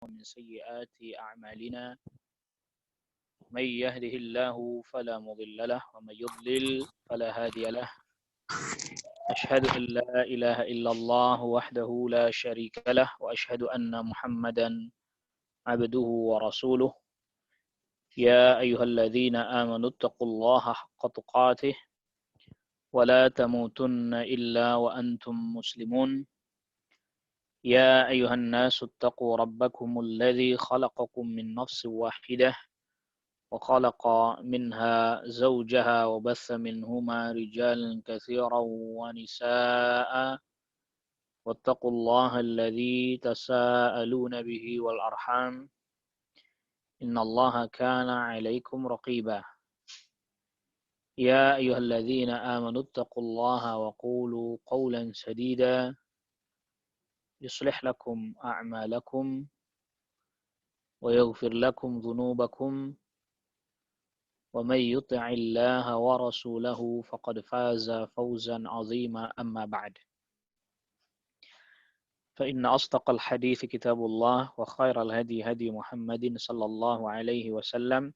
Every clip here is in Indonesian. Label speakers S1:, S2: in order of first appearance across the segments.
S1: ومن سيئات أعمالنا من يهده الله فلا مضل له ومن يضلل فلا هادي له أشهد أن لا إله إلا الله وحده لا شريك له وأشهد أن محمدا عبده ورسوله يا أيها الذين آمنوا اتقوا الله حق تقاته ولا تموتن إلا وأنتم مسلمون يا أيها الناس اتقوا ربكم الذي خلقكم من نفس واحدة وخلق منها زوجها وبث منهما رجالا كثيرا ونساء واتقوا الله الذي تساءلون به والأرحام إن الله كان عليكم رقيبا يا أيها الذين آمنوا اتقوا الله وقولوا قولا سديدا يصلح لكم أعمالكم ويغفر لكم ذنوبكم ومن يطع الله ورسوله فقد فاز فوزا عظيما أما بعد فإن أصدق الحديث كتاب الله وخير الهدي هدي محمد صلى الله عليه وسلم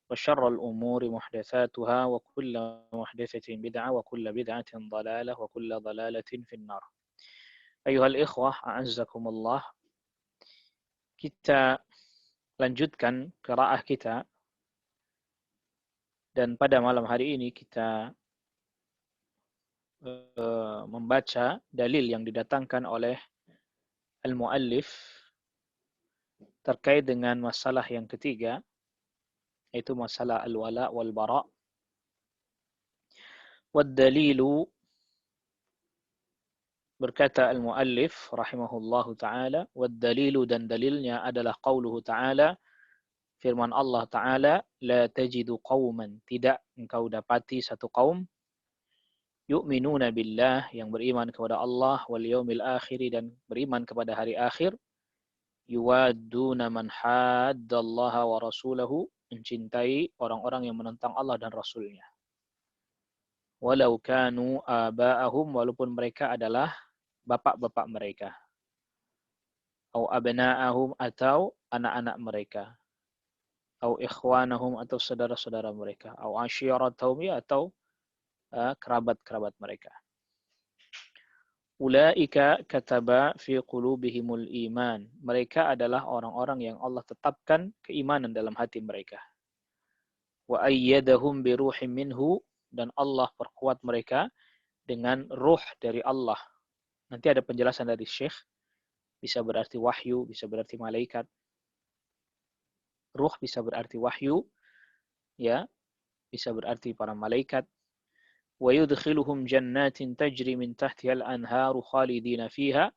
S1: وشر الأمور محدثاتها وكل محدثة بدعة وكل بدعة ضلالة وكل ضلالة في النار. أيها الإخوة أعزكم الله. Kita lanjutkan qiraah kita dan pada malam hari ini kita membaca dalil yang didatangkan oleh al-muallif terkait dengan masalah yang ketiga, yaitu masalah al-wala wal bara. Wad dalilu, berkata al-muallif rahimahullahu taala, wad dalilu, dan dalilnya adalah qauluhu taala, firman Allah taala, la tajidu qauman, tidak engkau dapati satu kaum, yu'minuna billah, yang beriman kepada Allah, wal yaumil akhir, dan beriman kepada hari akhir, yuwadduna man haddallaha wa rasulahu, mencintai orang-orang yang menentang Allah dan Rasulnya. Walau kanu aba'ahum, walaupun mereka adalah bapak-bapak mereka. Au abna'ahum, atau anak-anak mereka. Au ikhwanahum, atau saudara-saudara mereka. Au asyiratahum, atau kerabat-kerabat mereka. Ulaika kataba fi qulubihimul iman. Mereka adalah orang-orang yang Allah tetapkan keimanan dalam hati mereka. Wa ayyadahum bi ruhim minhu, dan Allah perkuat mereka dengan ruh dari Allah. Nanti ada penjelasan dari Syekh, bisa berarti wahyu, bisa berarti malaikat. Ruh bisa berarti wahyu, ya, bisa berarti para malaikat. وَيُدْخِلُهُمْ جَنَّاتٍ تَجْرِي مِنْ تَحْتِهَا الْأَنْهَارُ خَالِدِينَ فِيهَا,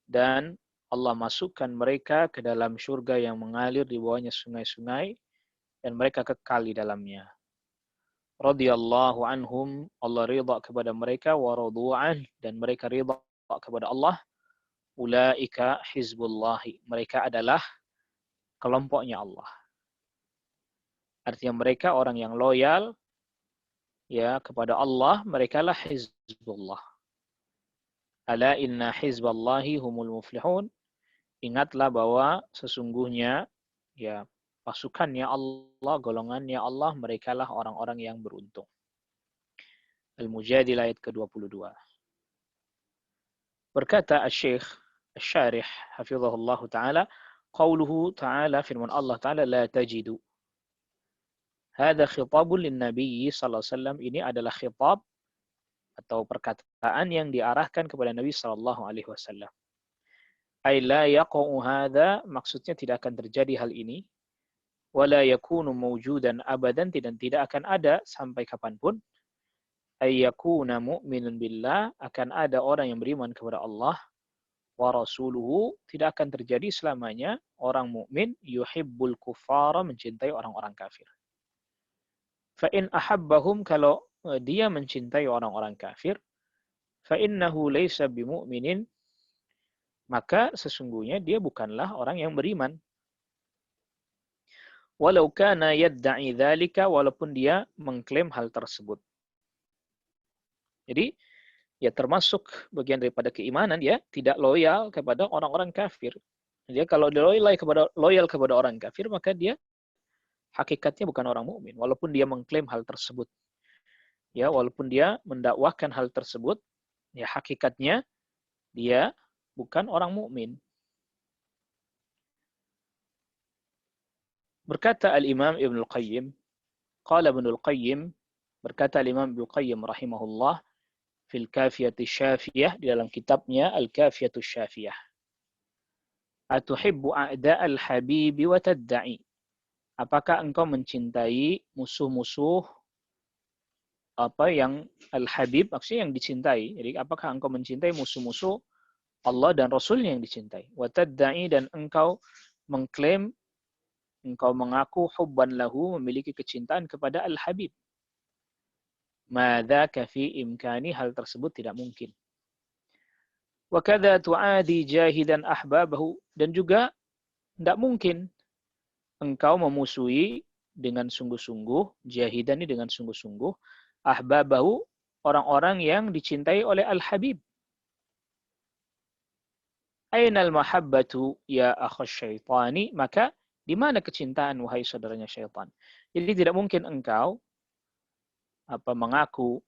S1: dan Allah masukkan mereka ke dalam surga yang mengalir di bawahnya sungai-sungai, dan mereka kekal di dalamnya. Radhiyallahu anhum, Allah ridha kepada mereka, wa radu'an, dan mereka ridha kepada Allah. Ulaika hizbullahi, mereka adalah kelompoknya Allah. Artinya mereka orang yang loyal, ya, kepada Allah, mereka lah hizbullah. Ala inna hizballahi humul muflihun. Ingatlah bahwa sesungguhnya, ya, pasukannya Allah, golongannya Allah, mereka lah orang-orang yang beruntung. Al-Mujadilah ayat ke-22. Berkata Asy-Syaikh Asy-Syarih hafizahullah taala, qauluhu taala, firman Allah taala, la tajidu. Hada khitabun lin-nabi sallallahu alaihi wasallam, ini adalah khitab atau perkataan yang diarahkan kepada Nabi sallallahu alaihi wasallam. Ay la yaqa'u hadha, maksudnya tidak akan terjadi hal ini. Wala yakunu mawjudan abadan, dan tidak akan ada sampai kapanpun. Ay yakuna mu'minun billah, akan ada orang yang beriman kepada Allah, wa rasuluhu, tidak akan terjadi selamanya orang mukmin yuhibbul kuffara, mencintai orang-orang kafir. Fa in ahabbahum, kalau dia mencintai orang-orang kafir, fa innahu laysa bimu'minin, maka sesungguhnya dia bukanlah orang yang beriman. Walau kana yadda'i dzalika, walaupun dia mengklaim hal tersebut. Jadi, ya termasuk bagian daripada keimanan, ya tidak loyal kepada orang-orang kafir. Dia kalau loyal kepada orang kafir, maka dia hakikatnya bukan orang mukmin, walaupun dia mengklaim hal tersebut. Ya, walaupun dia mendakwahkan hal tersebut, ya hakikatnya dia bukan orang mukmin. Berkata Al-Imam Ibnul Qayyim, qala Ibnul Qayyim, berkata Al-Imam Ibnul Qayyim rahimahullah fil Kafiyati Syafiyah, di dalam kitabnya Al-Kafiyatu Syafiyah. Atuhibbu a'da'al habibi wa tadda'i. Apakah engkau mencintai musuh-musuh apa yang al-habib, maksudnya yang dicintai. Jadi apakah engkau mencintai musuh-musuh Allah dan Rasulnya yang dicintai. Wa tadda'i, dan engkau mengklaim, engkau mengaku hubban lahu, memiliki kecintaan kepada al-habib. Madzaka fi imkani, hal tersebut tidak mungkin. Wa kadza tu'adi jahidan ahbabahu, dan juga tidak mungkin engkau memusuhi dengan sungguh-sungguh, jahidan ini dengan sungguh-sungguh, ahbabahu, orang-orang yang dicintai oleh al-habib. Ainal mahabbatu ya akhas syaitani, maka di mana kecintaan wahai saudaranya syaitan? Jadi tidak mungkin engkau mengaku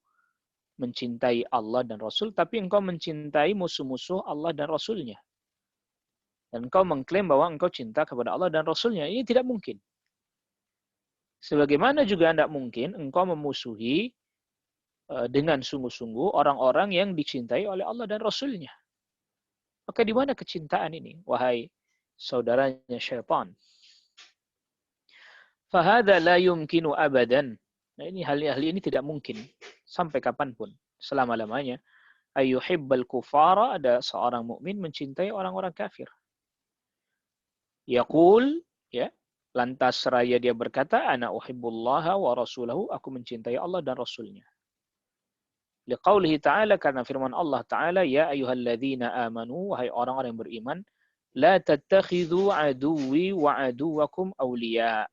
S1: mencintai Allah dan Rasul, tapi engkau mencintai musuh-musuh Allah dan Rasulnya. Dan engkau mengklaim bahwa engkau cinta kepada Allah dan Rasulnya. Ini tidak mungkin. Sebagaimana juga tidak mungkin engkau memusuhi dengan sungguh-sungguh orang-orang yang dicintai oleh Allah dan Rasulnya. Maka di mana kecintaan ini, wahai saudaranya syaitan? Fahada la yumkinu abadan. Nah, ini hal ini tidak mungkin sampai kapanpun, selama-lamanya. Ayyuhibbal kufara, ada seorang mukmin mencintai orang-orang kafir. Yaqul, ya, lantas seraya dia berkata, ana uhibbullaha wa rasulahu, aku mencintai Allah dan Rasulnya. Liqaulihi ta'ala, karena firman Allah Ta'ala, ya ayyuhalladzina amanu, wahai orang-orang yang beriman, la tattakhidhu aduwwi wa aduwakum awliya.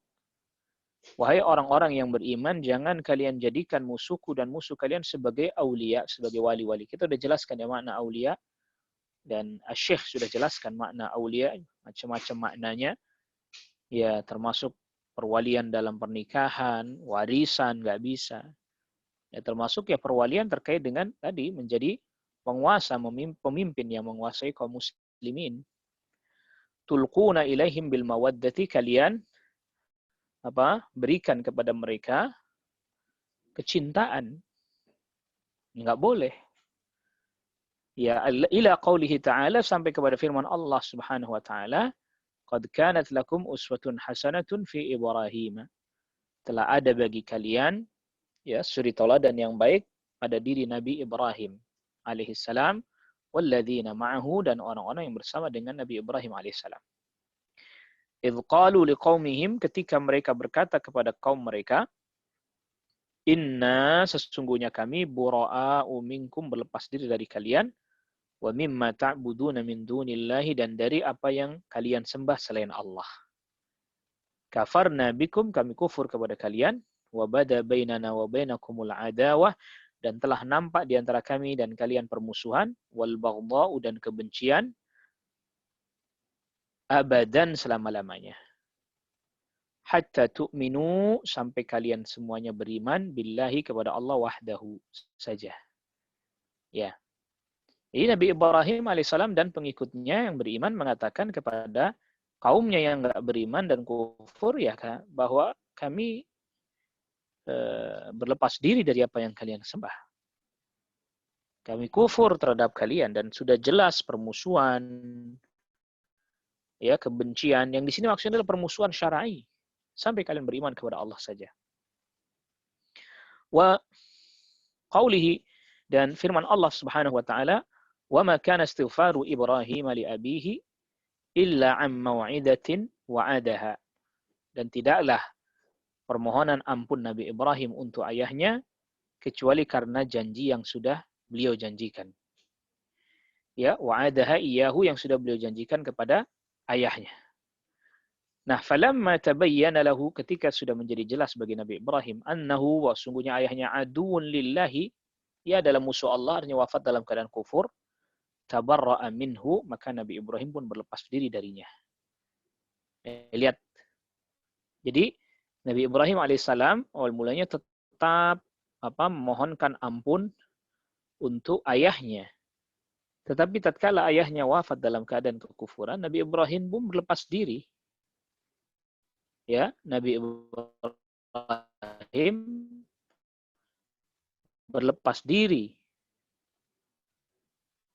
S1: Wahai orang-orang yang beriman, jangan kalian jadikan musuhku dan musuh kalian sebagai aulia, sebagai wali-wali. Kita sudah jelaskan ya makna aulia, dan Syekh sudah jelaskan makna aulia, macam-macam maknanya. Ya, termasuk perwalian dalam pernikahan, warisan, nggak bisa. Ya, termasuk ya perwalian terkait dengan tadi menjadi penguasa, pemimpin yang menguasai kaum muslimin. Tulquna ilaihim bil mawaddati, kalian berikan kepada mereka kecintaan. Enggak boleh. Ya, ila qaulihi ta'ala, sampai kepada firman Allah Subhanahu wa taala, qad kanat lakum uswatun hasanatun fi Ibrahim. Telah ada bagi kalian ya suri tauladan yang baik pada diri Nabi Ibrahim alaihi salam, walladzina ma'ahu, dan orang-orang yang bersama dengan Nabi Ibrahim alaihi salam. Idh qalu liqaumihim, ketika mereka berkata kepada kaum mereka, inna, sesungguhnya kami, bura'a'u minkum, berlepas diri dari kalian, wa mimma ta'buduna min dunillahi, dan dari apa yang kalian sembah selain Allah. Kafarna bikum, kami kufur kepada kalian, wa bada bainana wa bainakumul adawah, dan telah nampak di antara kami dan kalian permusuhan, wal baghdha'u, dan kebencian, abadan, selama-lamanya. Hatta tu'minu, sampai kalian semuanya beriman, billahi, kepada Allah wahdahu saja. Ya. Jadi Nabi Ibrahim alaihissalam dan pengikutnya yang beriman mengatakan kepada kaumnya yang enggak beriman dan kufur, ya, bahwa kami berlepas diri dari apa yang kalian sembah. Kami kufur terhadap kalian, dan sudah jelas permusuhan, ya, kebencian, yang di sini maksudnya adalah permusuhan syar'i, sampai kalian beriman kepada Allah saja. Wa qaulihi, dan firman Allah Subhanahu wa taala, wa ma kana istighfaru Ibrahim li abihi illa an mau'idatin wa'adaha, dan tidaklah permohonan ampun Nabi Ibrahim untuk ayahnya kecuali karena janji yang sudah beliau janjikan. Ya, wa'adaha iyahu, yang sudah beliau janjikan kepada ayahnya. Nah, falamma tabayyana lahu, ketika sudah menjadi jelas bagi Nabi Ibrahim, annahu, wa sungguhnya ayahnya aduun lillahi, ia adalah musuh Allah, artinya wafat dalam keadaan kufur, tabarra'a minhu, maka Nabi Ibrahim pun berlepas diri darinya. Lihat. Jadi Nabi Ibrahim alaihissalam awal mulanya tetap memohonkan ampun untuk ayahnya. Tetapi tatkala ayahnya wafat dalam keadaan kekufuran, Nabi Ibrahim pun berlepas diri. Ya, Nabi Ibrahim berlepas diri.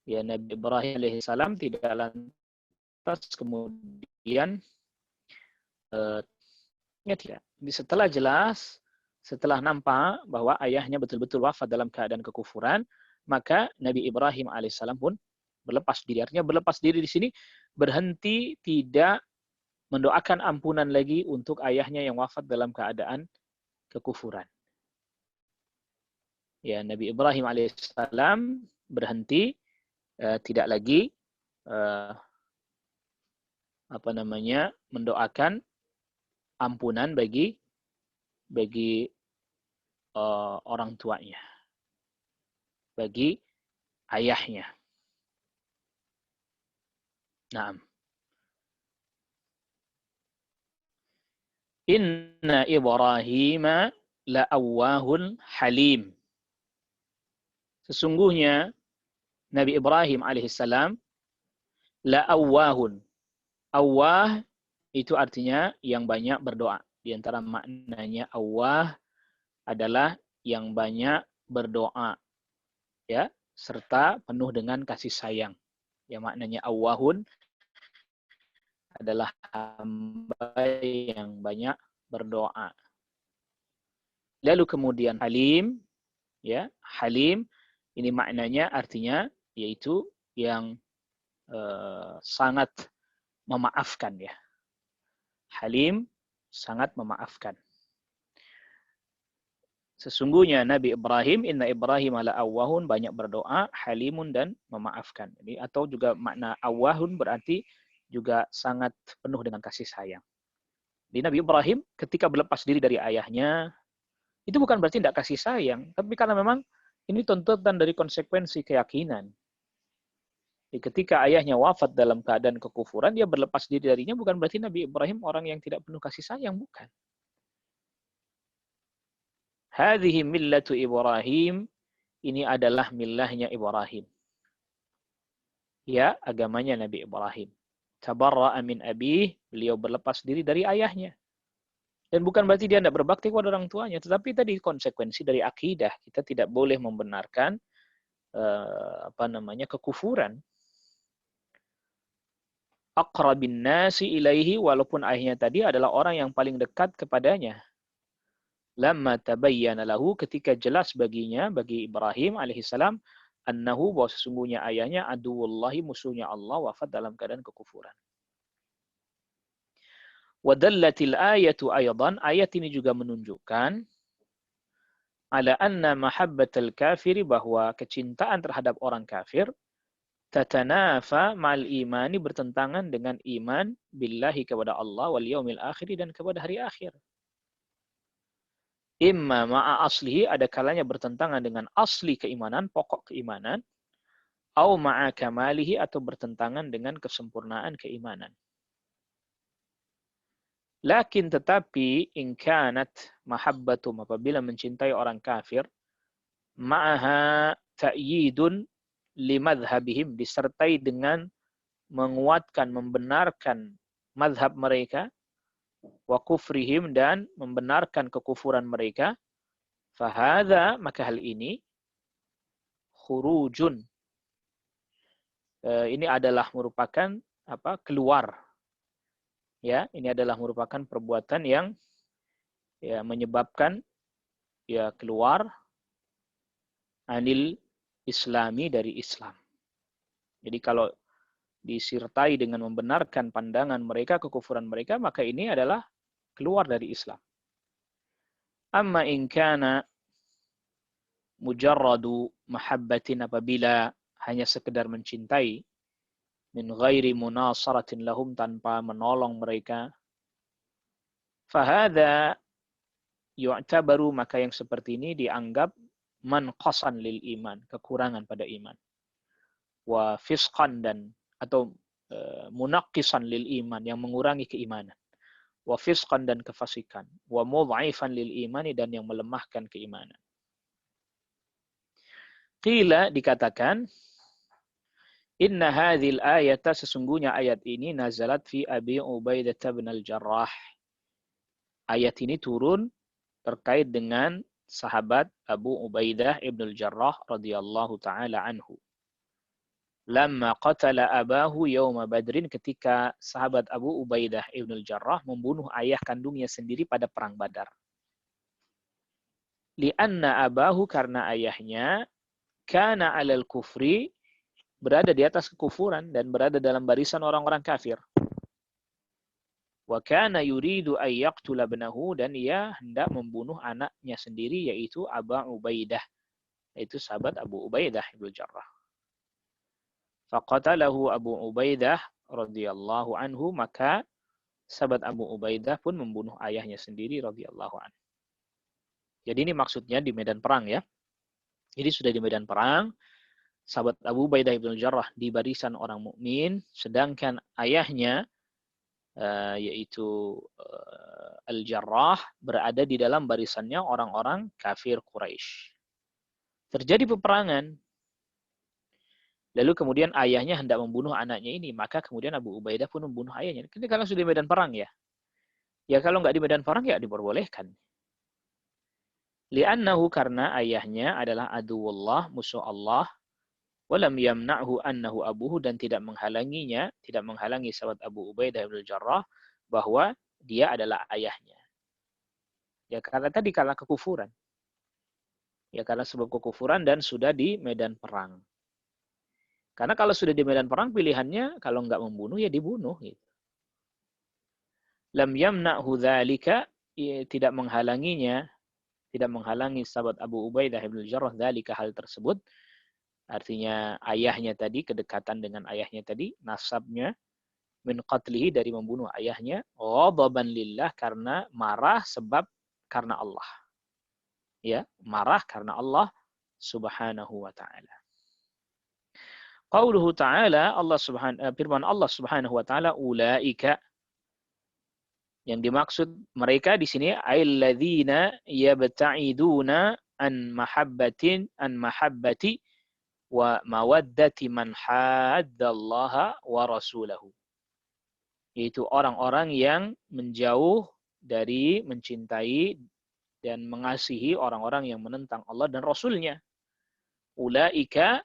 S1: Ya, Nabi Ibrahim alaihissalam tidak lantas kemudian tidak. Setelah jelas, setelah nampak bahwa ayahnya betul-betul wafat dalam keadaan kekufuran, maka Nabi Ibrahim alaihissalam pun berlepas diri. Artinya berlepas diri di sini berhenti, tidak mendoakan ampunan lagi untuk ayahnya yang wafat dalam keadaan kekufuran. Ya, Nabi Ibrahim alaihissalam berhenti, tidak lagi mendoakan ampunan bagi orang tuanya, bagi ayahnya. Naam. Inna Ibrahim la'awwahun halim. Sesungguhnya Nabi Ibrahim alaihissalam la'awwahun. Awwah itu artinya yang banyak berdoa. Di antara maknanya awwah adalah yang banyak berdoa, ya, serta penuh dengan kasih sayang. Ya, maknanya awwahun adalah hamba yang banyak berdoa. Lalu kemudian halim, ya, halim ini maknanya artinya yaitu yang sangat memaafkan, ya. Halim sangat memaafkan. Sesungguhnya Nabi Ibrahim, inna Ibrahim ala awwahun, banyak berdoa, halimun dan memaafkan. Ini atau juga makna awwahun berarti juga sangat penuh dengan kasih sayang. Di Nabi Ibrahim ketika berlepas diri dari ayahnya, itu bukan berarti tidak kasih sayang, tapi karena memang ini tuntutan dari konsekuensi keyakinan. Jadi ketika ayahnya wafat dalam keadaan kekufuran, dia berlepas diri darinya, bukan berarti Nabi Ibrahim orang yang tidak penuh kasih sayang, bukan. Hadhihi millatu Ibrahim, ini adalah millahnya Ibrahim. Ya, agamanya Nabi Ibrahim. Tabarra'a min abih, beliau berlepas diri dari ayahnya. Dan bukan berarti dia tidak berbakti kepada orang tuanya, tetapi tadi konsekuensi dari akidah, kita tidak boleh membenarkan kekufuran. Aqrabin nasi ilaihi, walaupun ayahnya tadi adalah orang yang paling dekat kepadanya. Lamma tabayyana lahu, ketika jelas baginya, bagi Ibrahim alaihissalam, annahu, bahwa sesungguhnya ayahnya aduwullahi, musuhnya Allah, wafat dalam keadaan kekufuran. Wadallatil ayatu aydan, ayat ini juga menunjukkan ala anna mahabbatal kafiri, bahwa kecintaan terhadap orang kafir tatanafa ma'al imani, bertentangan dengan iman billahi, kepada Allah, wal yaumil akhir, dan kepada hari akhir. Imma ma'a aslihi, ada kalanya bertentangan dengan asli keimanan, pokok keimanan, au ma'a kamalihi, atau bertentangan dengan kesempurnaan keimanan. Lakin tetapi, in kanat mahabbatum, apabila mencintai orang kafir, ma'aha ta'yidun limadhhabihim, disertai dengan menguatkan, membenarkan madhab mereka, wa kufrihim, dan membenarkan kekufuran mereka, fahadha, maka hal ini khurujun, ini adalah merupakan keluar, ya, ini adalah merupakan perbuatan yang ya menyebabkan ya keluar anil islami, dari Islam. Jadi kalau disertai dengan membenarkan pandangan mereka, kekufuran mereka, maka ini adalah keluar dari Islam. Amma in kana mujarradu mahabbatin, apabila hanya sekedar mencintai, min ghairi munasaratin lahum, tanpa menolong mereka, fahadha yu'tabaru, maka yang seperti ini dianggap manqasan lil iman, kekurangan pada iman. wa fisqan dan atau munaqqisan lil iman yang mengurangi keimanan, wa fisqan dan kefasikan, wa mudha'ifan lil imani dan yang melemahkan keimanan. Qila dikatakan inna hadhil ayata sesungguhnya ayat ini nazalat fi Abi Ubaidah bin al-Jarrah. Ayat ini turun terkait dengan sahabat Abu Ubaidah ibn al-Jarrah radhiyallahu taala anhu. Lamma qatala abahu yawma Badrin, ketika sahabat Abu Ubaidah ibn al-Jarrah membunuh ayah kandungnya sendiri pada perang Badar. Lianna abahu, karena ayahnya kana 'alal kufri, berada di atas kekufuran dan berada dalam barisan orang-orang kafir. Wa kana yuridu ay yaqtula ibnahu, dan ia hendak membunuh anaknya sendiri yaitu Abu Ubaidah, yaitu sahabat Abu Ubaidah ibn Jarrah. Faqatalahu Abu Ubaidah radhiyallahu anhu, maka sahabat Abu Ubaidah pun membunuh ayahnya sendiri radhiyallahu anhu. Jadi ini maksudnya di medan perang ya. Jadi sudah di medan perang, sahabat Abu Ubaidah ibn Jarrah di barisan orang mukmin, sedangkan ayahnya yaitu Al-Jarrah berada di dalam barisannya orang-orang kafir Quraisy. Terjadi peperangan. Lalu kemudian ayahnya hendak membunuh anaknya ini, maka kemudian Abu Ubaidah pun membunuh ayahnya. Ini kalau sudah di medan perang ya. Ya kalau nggak di medan perang ya diperbolehkan. Li'annahu, karena ayahnya adalah aduwullah, musuh Allah. Walam yamna'hu annahu abuhu, dan tidak menghalangi sahabat Abu Ubaidah bin Jarrah bahwa dia adalah ayahnya. Ya karena tadi karena kekufuran. Ya karena sebab kekufuran dan sudah di medan perang. Karena kalau sudah di medan perang pilihannya kalau enggak membunuh ya dibunuh gitu. Lam yamna'hu dzalika, tidak menghalangi sahabat Abu Ubaidah bin Jarrah dzalika, hal tersebut. Artinya ayahnya tadi, kedekatan dengan ayahnya tadi, nasabnya min qatlihi, dari membunuh ayahnya, ghadaban lillah, karena marah sebab karena Allah. Ya, marah karena Allah Subhanahu wa taala. Qauluhu ta'ala, firman Allah Subhanahu wa taala, ulaika, yang dimaksud mereka di sini alladzina yabta'iduna an mahabbati wa mawaddati man haddallaha wa rasulahu. Yaitu orang-orang yang menjauh dari mencintai dan mengasihi orang-orang yang menentang Allah dan Rasulnya. Ulaika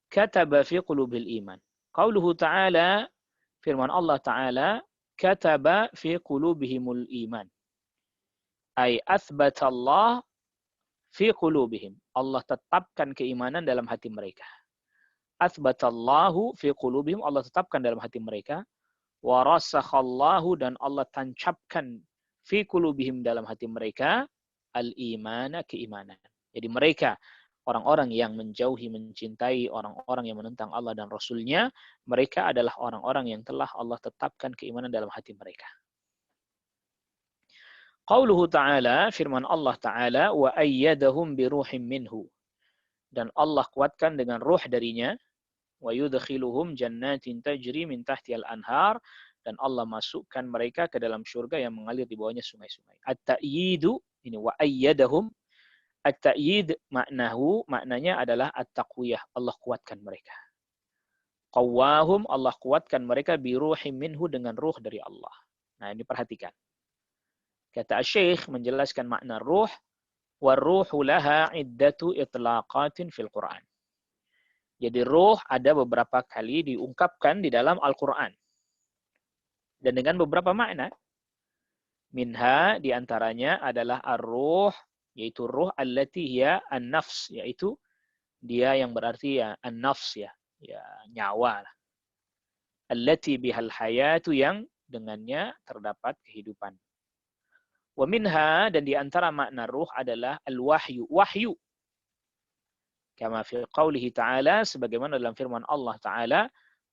S1: kataba fi qulubil iman. Qauluhu ta'ala, firman Allah Ta'ala, kataba fi qulubihimul iman. Ay athbatallah fi qulubihim. Allah tetapkan keimanan dalam hati mereka. Athbatallahu fi qulubihim, Allah tetapkan dalam hati mereka. Wa rasakhallahu, dan Allah tancapkan fi qulubihim, dalam hati mereka, al-imana, keimanan. Jadi mereka orang-orang yang menjauhi, mencintai orang-orang yang menentang Allah dan Rasulnya, mereka adalah orang-orang yang telah Allah tetapkan keimanan dalam hati mereka. Qauluhu ta'ala, firman Allah Ta'ala, wa ayyadahum biruhim minhu. Dan Allah kuatkan dengan ruh darinya, wa yudkhiluhum jannatin tajri min tahtiyal anhar, dan Allah masukkan mereka ke dalam surga yang mengalir di bawahnya sungai-sungai. At-ta'yidu, ini wa ayyadahum. At-ta'yid maknanya adalah at-taqwiyah, Allah kuatkan mereka. Qawwahum, Allah kuatkan mereka biruhim minhu, dengan ruh dari Allah. Nah, ini perhatikan. Kata Syekh menjelaskan makna ruh, waruhu laha iddatu itlaqatin fil Quran. Jadi ruh ada beberapa kali diungkapkan di dalam Al-Quran. Dan dengan beberapa makna. Minha, diantaranya adalah ar-ruh, yaitu ruh allati hiya an-nafs, yaitu dia yang berarti ya an-nafs, ya nyawa. Allati bihal hayatu, yang dengannya terdapat kehidupan. Wa minha, dan di antara makna ruh adalah al-wahyu, wahyu. Kama fi qaulihi ta'ala, sebagaimana dalam firman Allah Ta'ala,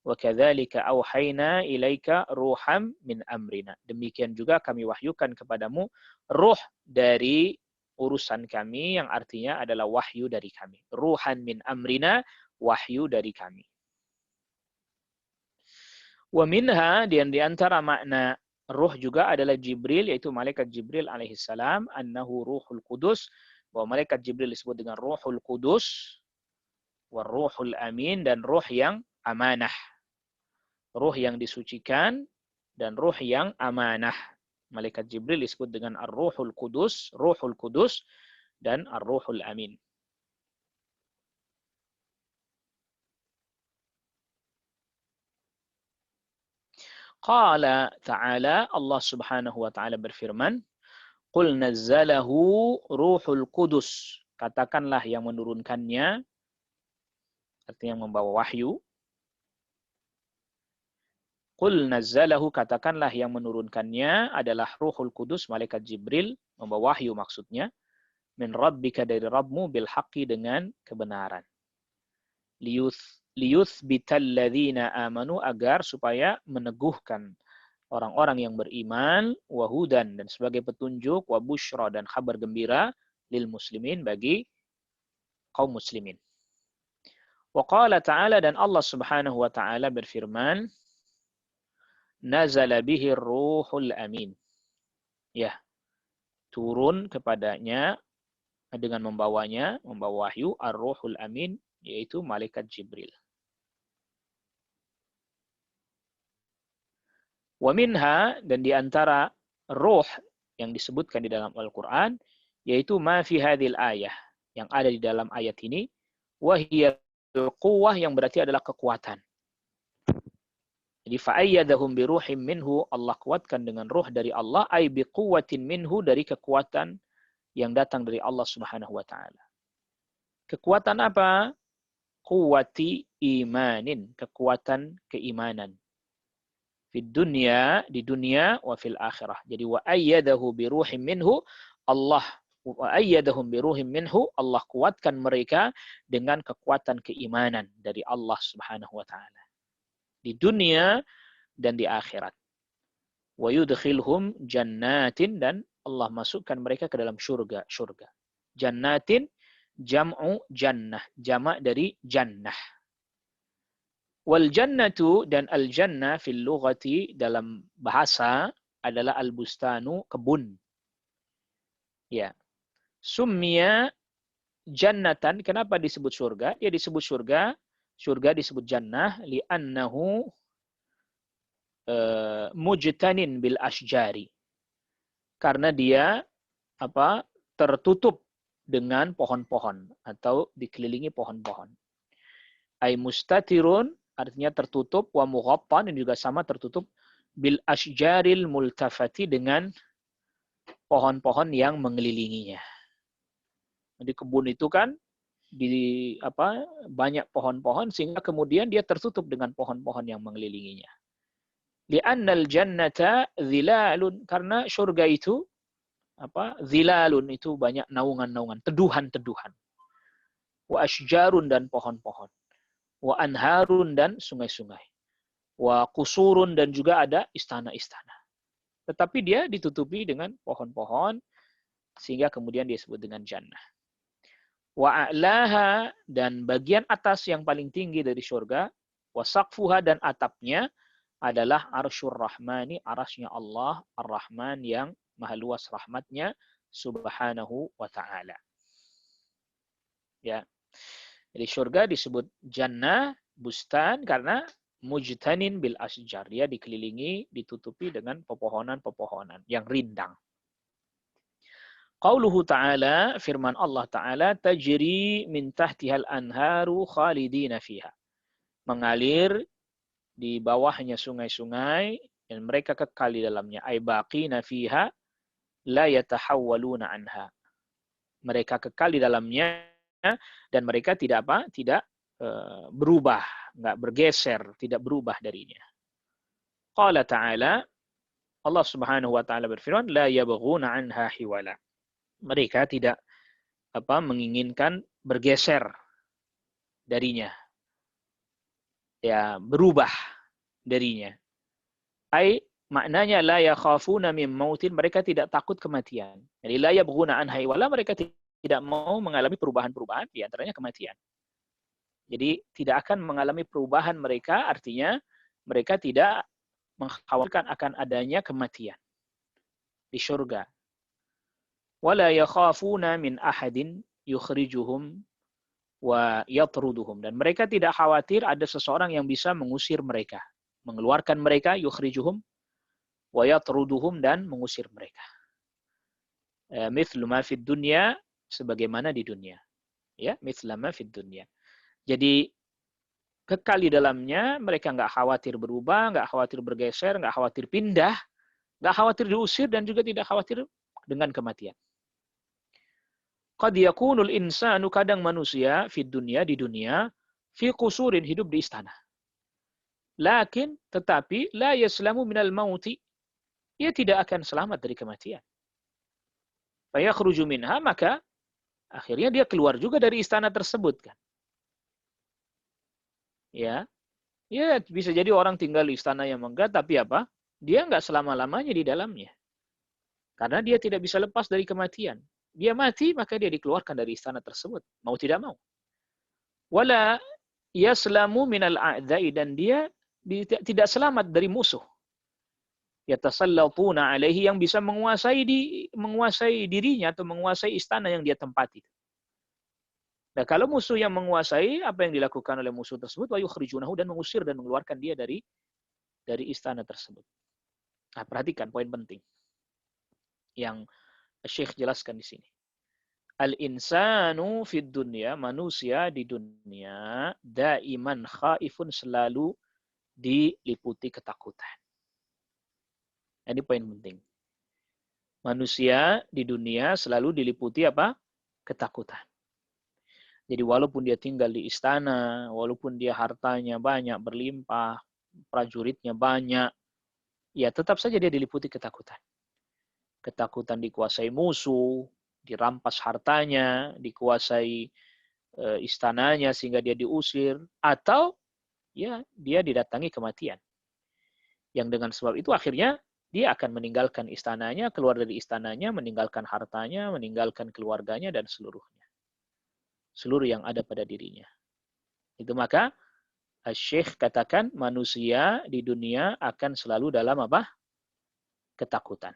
S1: wa kadzalika auhayna ilaika ruham min amrina. Demikian juga kami wahyukan kepadamu ruh dari urusan kami, yang artinya adalah wahyu dari kami. Ruhan min amrina, wahyu dari kami. Wa minha, dan di antara makna ruh juga adalah Jibril, yaitu malaikat Jibril alaihissalam, annahu ruhul kudus, bahwa malaikat Jibril disebut dengan ruhul kudus, waruhul amin, dan ruh yang amanah. Ruh yang disucikan dan ruh yang amanah. Malaikat Jibril disebut dengan ar-ruhul kudus, dan ar-ruhul amin. Qala ta'ala, Allah subhanahu wa ta'ala berfirman, Qul nazzalahu ruhul kudus. Katakanlah yang menurunkannya, artinya membawa wahyu. Qul nazzalahu, katakanlah yang menurunkannya adalah ruhul kudus, malaikat Jibril, membawa wahyu maksudnya, min rabbika, dari Rabbmu, bil haqqi, dengan kebenaran. Liyuthbital ladzina amanu, agar supaya meneguhkan orang-orang yang beriman, wahudan, dan sebagai petunjuk, wa busyra, dan kabar gembira, lil muslimin, bagi kaum muslimin. Wa qala ta'ala, dan Allah subhanahu wa ta'ala berfirman, nazala bihi ruhul amin. Ya, turun kepadanya dengan membawanya, membawa wahyu, ar-ruhul amin, yaitu malaikat Jibril. Wa minha, dan di antara ruh yang disebutkan di dalam Al-Quran, yaitu ma fi hadhil ayah, yang ada di dalam ayat ini, wahiyal quwwah, yang berarti adalah kekuatan. Jadi fa'ayyadahum biruhim minhu, Allah kuatkan dengan ruh dari Allah, ay biquwwatin minhu, dari kekuatan yang datang dari Allah Subhanahu wa taala. Kekuatan apa? Quwwati imanin, kekuatan keimanan. Fid dunya, di dunia, wa fil akhirah. Jadi wa ayyadahu biruhim minhu, Allah wa ayyadahum biruhim minhu, Allah kuatkan mereka dengan kekuatan keimanan dari Allah Subhanahu wa taala. Di dunia dan di akhirat. Wa yudkhilhum jannatin, dan Allah masukkan mereka ke dalam surga. Jannatin jam'u jannah, jamak dari jannah. Wal jannatu, dan al jannah fil lughati, dalam bahasa adalah al bustanu, kebun. Ya. Summiya jannatan, kenapa disebut surga? Dia disebut surga disebut jannah li'annahu mujtanin bil asjari. Karena dia tertutup dengan pohon-pohon atau dikelilingi pohon-pohon. Ai mustatirun, artinya tertutup, wa mughattan, dan juga sama tertutup, bil asjaril multafati, dengan pohon-pohon yang mengelilinginya. Di kebun itu kan banyak pohon-pohon, sehingga kemudian dia tertutup dengan pohon-pohon yang mengelilinginya. Li'annal jannata zilalun, karena surga itu zilalun, itu banyak naungan-naungan, teduhan-teduhan. Wa asjarun, dan pohon-pohon. Wa anharun, dan sungai-sungai. Wa kusurun, dan juga ada istana-istana. Tetapi dia ditutupi dengan pohon-pohon, sehingga kemudian disebut dengan jannah. Wa a'laha, dan bagian atas yang paling tinggi dari surga, wa saqfuha, dan atapnya adalah arsyur rahmani, arasnya Allah ar-Rahman, yang maha luas rahmatnya, subhanahu wa ta'ala. Ya. Jadi surga disebut jannah, bustan, karena mujtanin bil asjar. Dia dikelilingi, ditutupi dengan pepohonan-pepohonan yang rindang. Qauluhu ta'ala, firman Allah ta'ala, tajri min tahtihal anharu khalidina fiha. Mengalir di bawahnya sungai-sungai, dan mereka kekal di dalamnya. Ay baqina fiha, la yatahawwaluna anha. Mereka kekal di dalamnya, dan mereka tidak berubah, nggak bergeser, tidak berubah darinya. Qala ta'ala, Allah Subhanahu wa taala berfirman, la yabghuna anha hiwala. Mereka tidak menginginkan bergeser darinya. Ya, berubah darinya. Ai maknanya la yakhafuna min mautin, mereka tidak takut kematian. Jadi la yabghuna anha hiwala, mereka tidak mau mengalami perubahan-perubahan, di antaranya kematian. Jadi tidak akan mengalami perubahan mereka, artinya mereka tidak mengkhawatirkan akan adanya kematian di surga. Wala yakhafuna min ahadin yukhrijuhum wa yatruduhum. Dan mereka tidak khawatir ada seseorang yang bisa mengusir mereka, mengeluarkan mereka, yukhrijuhum wa yatruduhum, dan mengusir mereka. Mithlu ma fid dunya, sebagaimana di dunia. Ya, mithla ma fid dunya. Jadi kekal di dalamnya, mereka nggak khawatir berubah, nggak khawatir bergeser, nggak khawatir pindah, nggak khawatir diusir, dan juga tidak khawatir dengan kematian. Qad yakunul insanu, kadang manusia, fid dunya, di dunia, fi qusurin, hidup di istana. Lakin, tetapi, la yaslamu minal mauti, ia tidak akan selamat dari kematian. Fayakhruju minha, maka akhirnya dia keluar juga dari istana tersebut kan. Ya, ya bisa jadi orang tinggal di istana yang megah, tapi apa? Dia nggak selama-lamanya di dalamnya. Karena dia tidak bisa lepas dari kematian. Dia mati, maka dia dikeluarkan dari istana tersebut. Mau tidak mau. Wala yaslamu minal a'dai, dan dia tidak selamat dari musuh. Yatasallatuna alaihi, yang bisa menguasai dirinya atau menguasai istana yang dia tempati. Nah, kalau musuh yang menguasai, apa yang dilakukan oleh musuh tersebut? Wa yukhrijunahu, dan mengusir dan mengeluarkan dia dari istana tersebut. Nah, perhatikan poin penting yang Syekh jelaskan di sini. Al-insanu fid dunya, manusia di dunia, daiman khaifun, selalu diliputi ketakutan. Ini poin penting. Manusia di dunia selalu diliputi apa? Ketakutan. Jadi walaupun dia tinggal di istana, walaupun dia hartanya banyak, berlimpah, prajuritnya banyak, ya tetap saja dia diliputi ketakutan. Ketakutan dikuasai musuh, dirampas hartanya, dikuasai istananya sehingga dia diusir, atau ya dia didatangi kematian. Yang dengan sebab itu akhirnya dia akan meninggalkan istananya, keluar dari istananya, meninggalkan hartanya, meninggalkan keluarganya, dan seluruhnya. Seluruh yang ada pada dirinya. Itu maka Syekh katakan manusia di dunia akan selalu dalam apa? Ketakutan.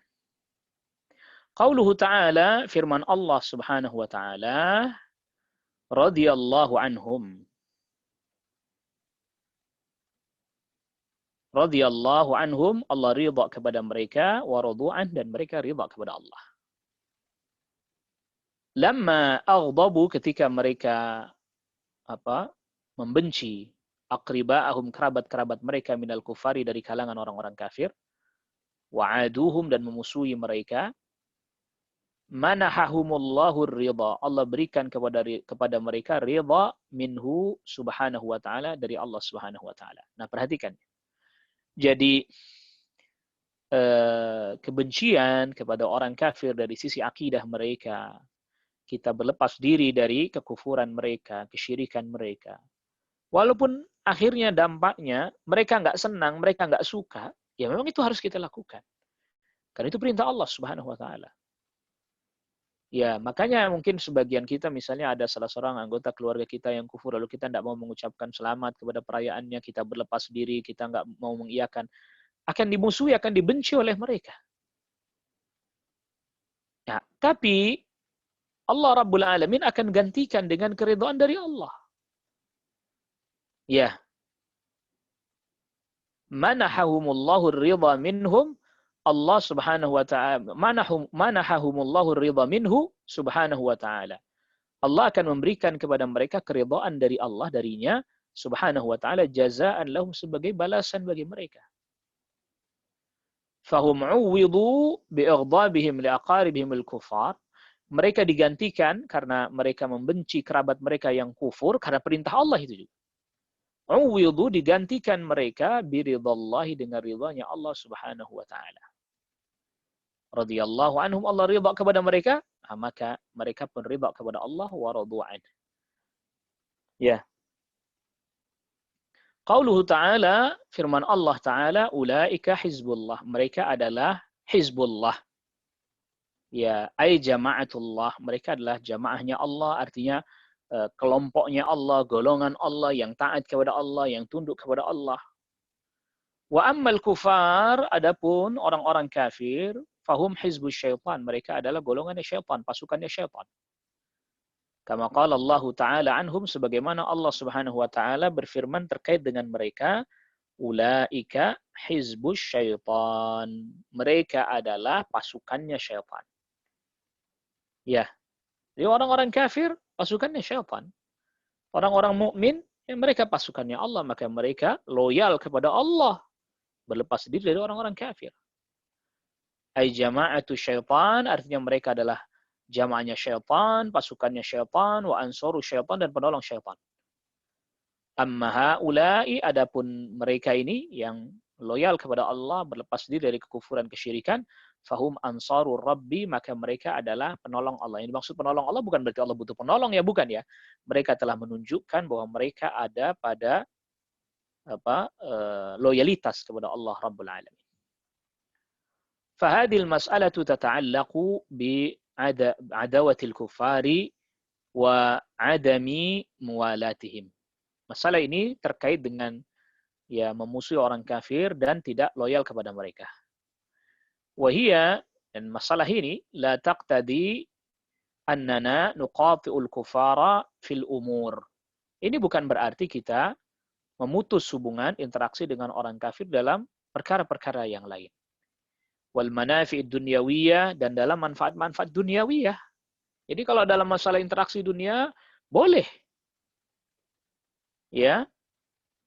S1: Qauluhu ta'ala, firman Allah subhanahu wa ta'ala, radhiyallahu anhum. Radhiyallahu anhum, Allah ridha kepada mereka, wa radu'an, dan mereka ridha kepada Allah. Lamma aghdabu, ketika mereka membenci aqriba'ahum, kerabat-kerabat mereka, minal kufari, dari kalangan orang-orang kafir, wa'aduhum, dan memusuhi mereka, manahahumullahu ridha, Allah berikan kepada mereka ridha minhu subhanahu wa ta'ala, dari Allah subhanahu wa ta'ala. Nah, perhatikan. Jadi kebencian kepada orang kafir dari sisi akidah mereka, kita berlepas diri dari kekufuran mereka, kesyirikan mereka. Walaupun akhirnya dampaknya mereka nggak senang, mereka nggak suka, ya memang itu harus kita lakukan. Karena itu perintah Allah subhanahu wa ta'ala. Ya, makanya mungkin sebagian kita, misalnya ada salah seorang anggota keluarga kita yang kufur, lalu kita tidak mau mengucapkan selamat kepada perayaannya, kita berlepas diri, kita nggak mau mengiyakan, akan dimusuhi, akan dibenci oleh mereka. Ya, tapi Allah Rabbul Alamin akan gantikan dengan keridhaan dari Allah. Ya. Manahahumullahu ridha minhum, Allah subhanahu wa ta'ala, manahahumullahu ridha minhu subhanahu wa ta'ala. Allah akan memberikan kepada mereka keridhaan dari Allah, darinya, subhanahu wa ta'ala, jazaan lahum, sebagai balasan bagi mereka. Fahum uwidhu bi'ighdabihim li'aqaribihim al-kufar. Mereka digantikan karena mereka membenci kerabat mereka yang kufur, karena perintah Allah itu juga. Uwidhu, digantikan mereka biridallahi, dengan ridhanya Allah subhanahu wa ta'ala. Radhiyallahu anhum, Allah ridha kepada mereka, maka mereka pun ridha kepada Allah, wa radu'an. Ya. Qauluhu ta'ala, firman Allah ta'ala, ulaika hizbullah, mereka adalah hizbullah. Ya, ay jama'atullah, mereka adalah jamaahnya Allah, artinya kelompoknya Allah, golongan Allah yang taat kepada Allah, yang tunduk kepada Allah. Wa ammal kufar, adapun orang-orang kafir, fahum hizbus syaitan, mereka adalah golongan syaitan, pasukannya syaitan. Kama qala Allah Ta'ala anhum, sebagaimana Allah Subhanahu wa taala berfirman terkait dengan mereka, ulaika hizbus syaitan. Mereka adalah pasukannya syaitan. Ya. Jadi orang-orang kafir pasukannya syaitan. Orang-orang mukmin mereka pasukannya Allah, maka mereka loyal kepada Allah, berlepas diri dari orang-orang kafir. Ai jama'atu syaitan, artinya mereka adalah jamaahnya syaitan, pasukannya syaitan, wa ansaru syaitan, dan penolong syaitan. Amma haula'i, adapun mereka ini yang loyal kepada Allah, berlepas diri dari kekufuran kesyirikan, fahum ansarur rabbi, maka mereka adalah penolong Allah. Yang dimaksud penolong Allah bukan berarti Allah butuh penolong, ya bukan ya. Mereka telah menunjukkan bahwa mereka ada pada loyalitas kepada Allah Rabbul Alamin. Fahadil mas'alatu tata'allaqu bi'adawatil kufari wa adami muwalatihim. Masalah ini terkait dengan ya memusuhi orang kafir dan tidak loyal kepada mereka. Wahia, dan masalah ini la taqtadi annana nuqati'ul kufara fil umur. Ini bukan berarti kita memutus hubungan interaksi dengan orang kafir dalam perkara-perkara yang lain. Wal manafi'id dunyawiyah, dan dalam manfaat-manfaat dunyawiyah. Jadi kalau dalam masalah interaksi dunia boleh. Ya.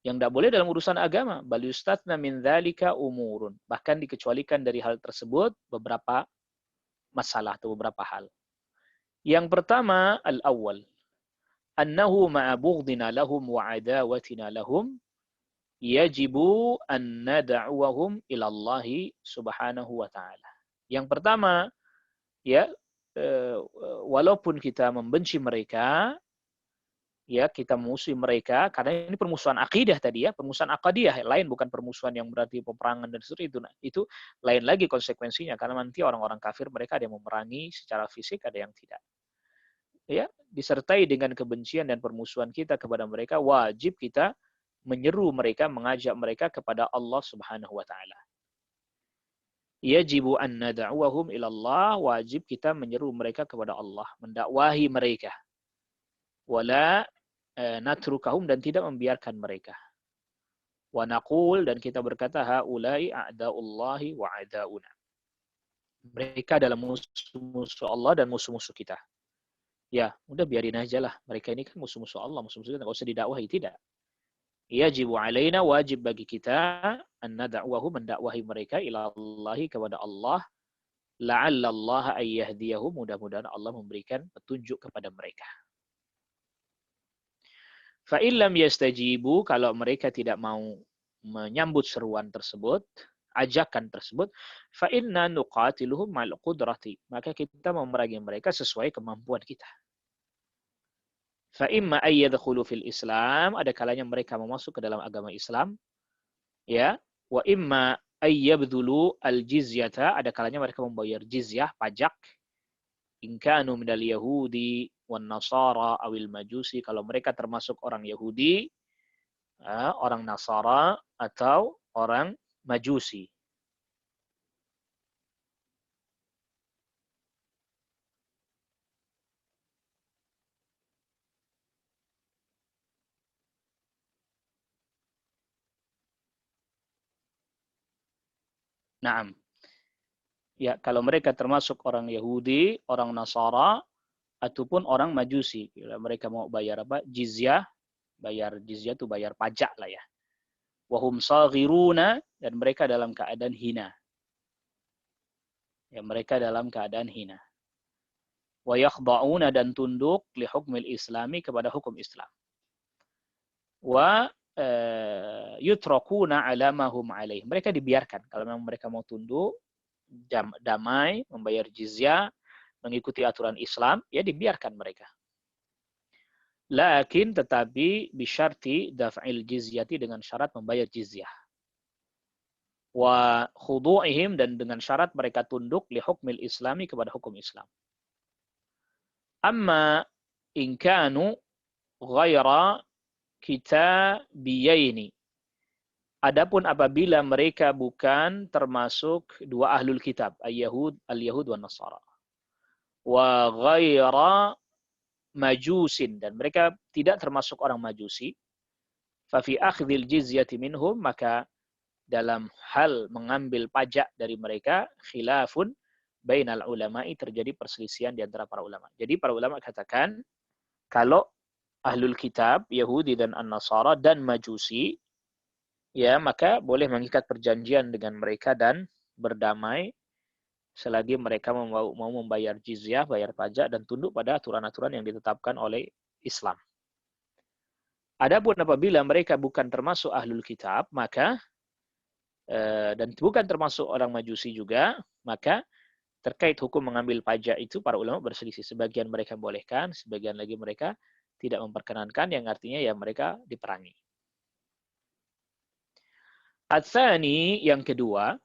S1: Yang tidak boleh dalam urusan agama. Bal yustatna min dzalika umurun. Bahkan dikecualikan dari hal tersebut beberapa masalah atau beberapa hal. Yang pertama, al-awwal. Annahu ma'a bughdina lahum wa adawatina lahum yajibu an nad'uwahum ila Allah subhanahu wa ta'ala. Yang pertama, ya, walaupun kita membenci mereka, ya, kita musuhi mereka, karena ini permusuhan akidah tadi ya, permusuhan akadiyah, lain, bukan permusuhan yang berarti peperangan dan seterusnya. Itu lain lagi konsekuensinya, karena nanti orang-orang kafir mereka ada yang memerangi secara fisik, ada yang tidak. Ya, disertai dengan kebencian dan permusuhan kita kepada mereka, wajib kita menyeru mereka, mengajak mereka kepada Allah Subhanahu wa taala. Yajibu an nad'uwahum ila Allah, wajib kita menyeru mereka kepada Allah, mendakwahi mereka. Wala natrukahum, dan tidak membiarkan mereka. Wa naqul, dan kita berkata, haula'i a'da'ullahi wa a'da'una. Mereka adalah musuh-musuh Allah dan musuh-musuh kita. Ya, udah biarin aja lah. Mereka ini kan musuh-musuh Allah, musuh-musuh kita, nggak usah didakwahi, tidak. Yajibu alaina, wajib bagi kita, an nad'uwahu, mendakwahi mereka ila Allahi, kepada Allah, la'alla Allah ayyahdiyahum, mudah-mudahan Allah memberikan petunjuk kepada mereka. Fa illam yastajibu, kalau mereka tidak mau menyambut seruan tersebut, ajakan tersebut, fa inna nuqatiluhum ma'al qudrati, maka kita memerangi mereka sesuai kemampuan kita. Fa imma ayyadkhulu fil Islam, ada kalanya mereka mau masuk ke dalam agama Islam, ya, wa imma ayyabdhulu al jizyata, ada kalanya mereka membayar jizyah, pajak, in kanu minal yahudi wan nasara awil majusi, kalau mereka termasuk orang Yahudi, orang Nasara, atau orang Majusi. Naam. Ya, kalau mereka termasuk orang Yahudi, orang Nasara, ataupun orang Majusi, mereka mau bayar apa? Jizyah, bayar jizyah itu bayar pajak lah ya. Wahum saghiruna, dan mereka dalam keadaan hina. Ya, mereka dalam keadaan hina. Wa yakhda'una, dan tunduk li hukmil islami, kepada hukum Islam. Wa yutrakuna ala ma hum alaih, mereka dibiarkan kalau memang mereka mau tunduk, damai, membayar jizyah, mengikuti aturan Islam, ya dibiarkan mereka. Lakin, tetapi bisyarti daf'il jizyati, dengan syarat membayar jizyah. Wa khudu'ihim, dan dengan syarat mereka tunduk li hukmil islami, kepada hukum Islam. Amma in kanu ghaira kitabiyaini. Adapun apabila mereka bukan termasuk dua ahlul kitab, al-Yahud wa Nasara. Wa ghaira majusin, dan mereka tidak termasuk orang majusi. Fa fi akhdhil jizyati minhum, maka dalam hal mengambil pajak dari mereka khilafun bainal ulama'i, terjadi perselisihan di antara para ulama. Jadi para ulama katakan kalau ahlul kitab, Yahudi dan An-Nasara dan Majusi, ya maka boleh mengikat perjanjian dengan mereka dan berdamai selagi mereka mau membayar jizyah, bayar pajak, dan tunduk pada aturan-aturan yang ditetapkan oleh Islam. Adapun apabila mereka bukan termasuk ahlul kitab, maka dan bukan termasuk orang Majusi juga, maka terkait hukum mengambil pajak itu para ulama berselisih. Sebagian mereka bolehkan, sebagian lagi mereka tidak memperkenankan, yang artinya ya mereka diperangi. Ats-tsani, yang kedua,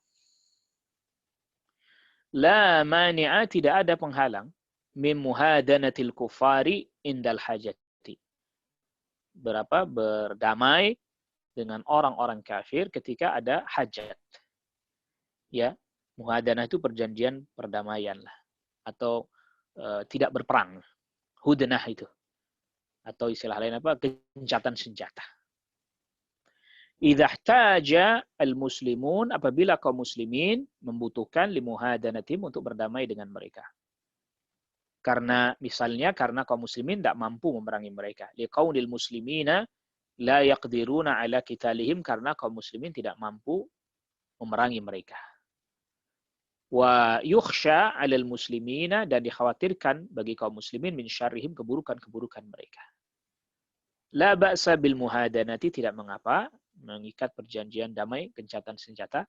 S1: la mani'a, tidak ada penghalang, min muhadanatil kufari indal hajati. Berdamai dengan orang-orang kafir ketika ada hajat. Ya, muhadanah itu perjanjian perdamaian lah, atau tidak berperang. Hudnah itu, atau istilah lain apa? Gencatan senjata. Idza ihtaja al-muslimun, apabila kaum muslimin membutuhkan limuhadanatim, untuk berdamai dengan mereka. Karena misalnya karena kaum muslimin tidak mampu memerangi mereka. Liqaunil muslimina la yaqdiruna ala qitalihim, karena kaum muslimin tidak mampu memerangi mereka. Wa yukhsha 'alal muslimina, dan dikhawatirkan bagi kaum muslimin min syarrihim, keburukan-keburukan mereka. La ba'sa bil muhadanati, tidak mengapa mengikat perjanjian damai gencatan senjata,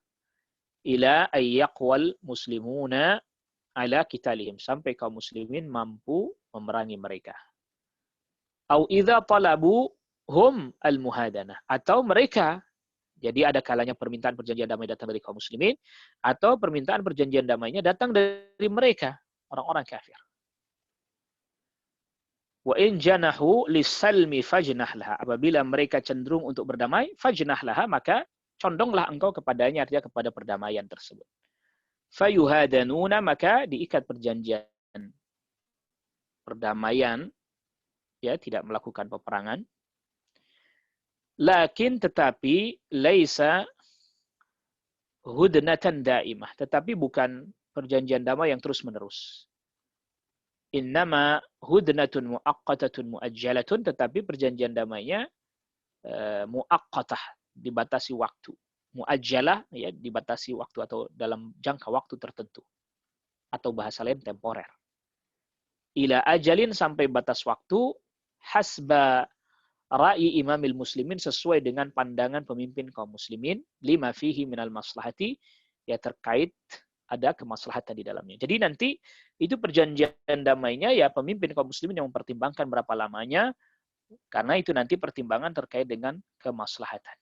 S1: ila ayyaqwal muslimuna ala qitalihim, sampai kaum muslimin mampu memerangi mereka. Au idza talabu hum al muhadanah, atau mereka, jadi ada kalanya permintaan perjanjian damai datang dari kaum muslimin, atau permintaan perjanjian damainya datang dari mereka, orang-orang kafir. Wa in janahu lisalmi fajnah laha, apabila mereka cenderung untuk berdamai, fajnah laha, maka condonglah engkau kepadanya, artinya kepada perdamaian tersebut. Fayuhadanuna, maka diikat perjanjian perdamaian, ya tidak melakukan peperangan. Lakin, tetapi, laisa hudnatan daimah, tetapi bukan perjanjian damai yang terus-menerus. Innama hudnatun muaqqatatun muajjalatun, tetapi perjanjian damainya muaqqatah, dibatasi waktu. Muajjalah, ya dibatasi waktu atau dalam jangka waktu tertentu. Atau bahasa lain temporer. Ila ajalin, sampai batas waktu, hasba ra'i imamil muslimin, sesuai dengan pandangan pemimpin kaum muslimin, lima fihi minal maslahati, ya terkait ada kemaslahatan di dalamnya. Jadi nanti itu perjanjian damainya ya pemimpin kaum muslimin yang mempertimbangkan berapa lamanya, karena itu nanti pertimbangan terkait dengan kemaslahatan.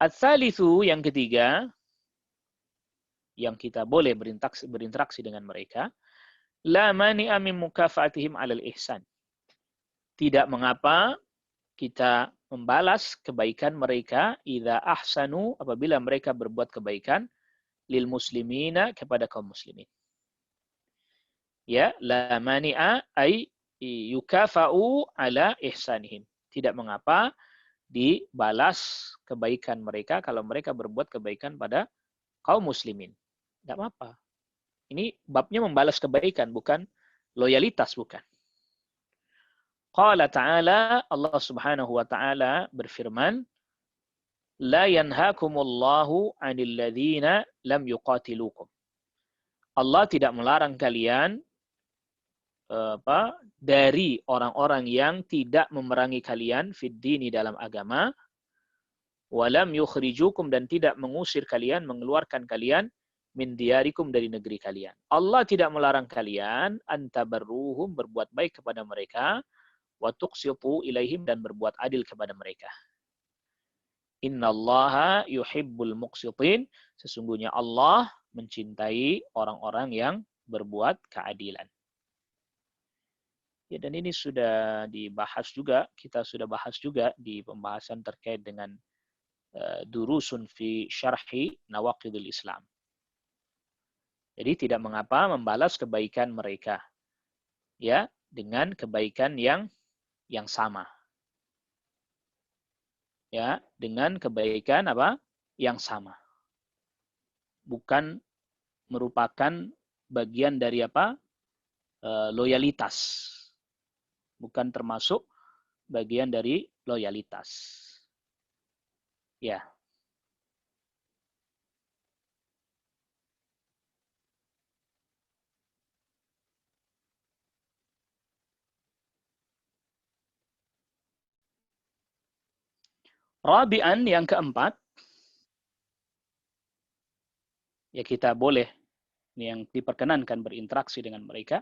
S1: Ats-tsalitsu, yang ketiga, yang kita boleh berinteraksi dengan mereka, la mani'a min mukafatihim 'alal ihsan. Tidak mengapa kita membalas kebaikan mereka, idza ahsanu, apabila mereka berbuat kebaikan, lil muslimina, kepada kaum muslimin. Ya, la mani'a ay yukafa'u ala ihsanihim. Tidak mengapa dibalas kebaikan mereka kalau mereka berbuat kebaikan pada kaum muslimin. Tidak apa-apa. Ini babnya membalas kebaikan, bukan loyalitas, bukan. Qala ta'ala, Allah subhanahu wa ta'ala berfirman, la yanhakumullahu 'anil ladzina lam yuqatilukum. Allah tidak melarang kalian dari orang-orang yang tidak memerangi kalian fid dini, dalam agama, walam yukhrijukum, dan tidak mengusir kalian, mengeluarkan kalian, min diyarikum, dari negeri kalian. Allah tidak melarang kalian antabarruhum, berbuat baik kepada mereka, wa tuqsitu ilaihim, dan berbuat adil kepada mereka. Innallaha yuhibbul muqsitin, sesungguhnya Allah mencintai orang-orang yang berbuat keadilan. Ya, dan ini sudah dibahas juga, kita sudah bahas juga di pembahasan terkait dengan durusun fi syarhi nawaqidul Islam. Jadi tidak mengapa membalas kebaikan mereka, ya, dengan kebaikan yang sama. Ya, dengan kebaikan apa? Yang sama. Bukan merupakan bagian dari apa? Loyalitas. Bukan termasuk bagian dari loyalitas. Ya. Rabi'an, yang keempat, ya kita boleh, ini yang diperkenankan berinteraksi dengan mereka,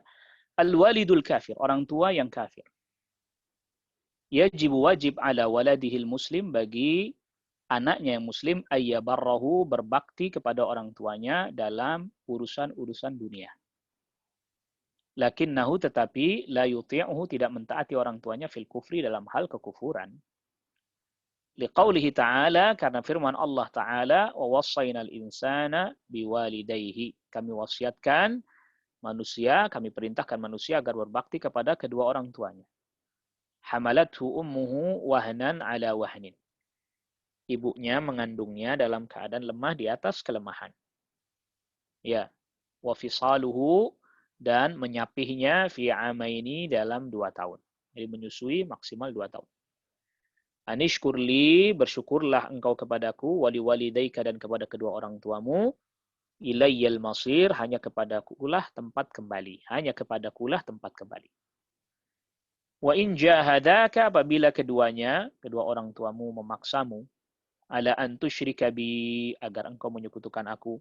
S1: al-walidul kafir, orang tua yang kafir. Wajib ala waladihil muslim, bagi anaknya yang muslim, ayyabarrahu, berbakti kepada orang tuanya dalam urusan-urusan dunia. Lakinnahu, tetapi, la yuti'uhu, tidak mentaati orang tuanya, fil kufri, dalam hal kekufuran. Liqaulihi ta'ala, karena firman Allah Ta'ala, wa wassaynal insana biwalidayhi, kami wasiatkan manusia, kami perintahkan manusia agar berbakti kepada kedua orang tuanya. Hamalathu ummuhu wahnan ala wahnin, ibunya mengandungnya dalam keadaan lemah di atas kelemahan. Ya, wa fisaluhu, dan menyapihnya fi amaini, dalam 2 tahun. Jadi menyusui maksimal 2 tahun. Anishkurli, bersyukurlah engkau kepadaku, wali walidaika, dan kepada kedua orang tuamu, ilayyal masir, hanya kepadakulah tempat kembali. Hanya kepadakulah tempat kembali. Wa in jahadaka, apabila kedua orang tuamu memaksamu, ala an tusyrika bi, agar engkau menyekutukan aku,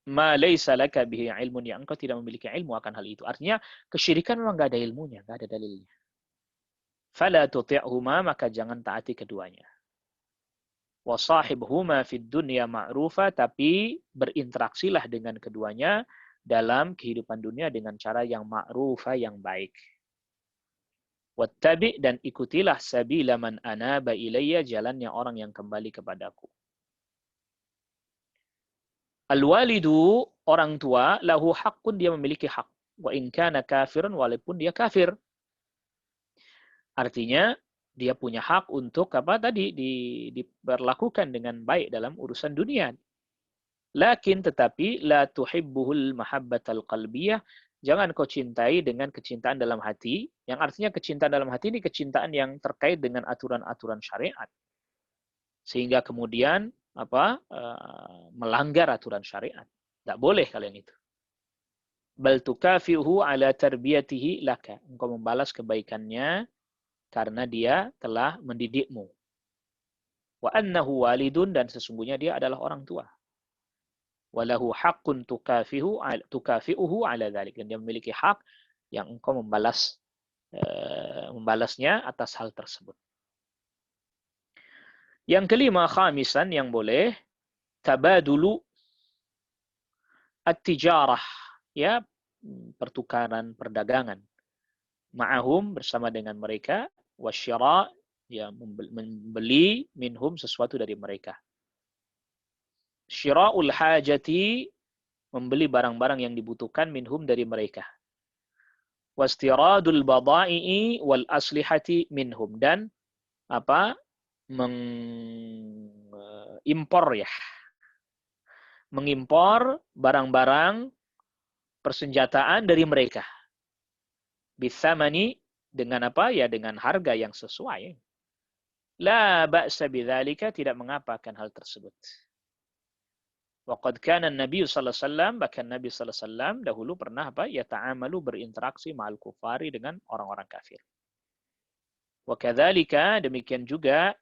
S1: ma laysa laka bihi ilmun, yang engkau tidak memiliki ilmu akan hal itu. Artinya kesyirikan memang enggak ada ilmunya, enggak ada dalilnya. Fala tuti'huma, maka jangan taati keduanya. Wa sahibhuma fid dunya ma'rufa, tapi berinteraksilah dengan keduanya dalam kehidupan dunia dengan cara yang ma'rufa, yang baik. Wattabi', dan ikutilah sabila man anaba ilayya, jalannya orang yang kembali kepadaku. Al-walidu, orang tua, lahu haqqun, dia memiliki hak. Wa in kana kafiran, walaupun dia kafir. Artinya dia punya hak untuk apa tadi, diperlakukan dengan baik dalam urusan dunia. Lakin, tetapi, la tuhibbuhul mahabbatal qalbiyah, jangan kau cintai dengan kecintaan dalam hati, yang artinya kecintaan dalam hati ini kecintaan yang terkait dengan aturan-aturan syariat. Sehingga kemudian melanggar aturan syariat. Tidak boleh kalian itu. Bal tukafihu ala tarbiyatihi laka, engkau membalas kebaikannya karena dia telah mendidikmu. Wa annahu walidun, dan sesungguhnya dia adalah orang tua. Walahu haqqun tukafi'uhu ala dzalik, dan dia memiliki hak yang engkau membalasnya atas hal tersebut. Yang kelima, khamisan, yang boleh, tabadulu at-tijarah, ya, pertukaran perdagangan. Ma'ahum, bersama dengan mereka, wasyira, ya, membeli minhum, sesuatu dari mereka. Syira'ul hajati, membeli barang-barang yang dibutuhkan, minhum, dari mereka. Wastiradul bada'i'i wal aslihati minhum, dan mengimpor, ya, mengimpor barang-barang persenjataan dari mereka. Bithamani, dengan apa? Ya, dengan harga yang sesuai. La ba'sa bidzalika, tidak mengapa akan hal tersebut. Waqad kana Nabi sallallahu alaihi wasallam, bahkan Nabi sallallahu alaihi wasallam dahulu pernah yata'amalu, berinteraksi ma'al kufari, dengan orang-orang kafir. Wa kadzalika, demikian juga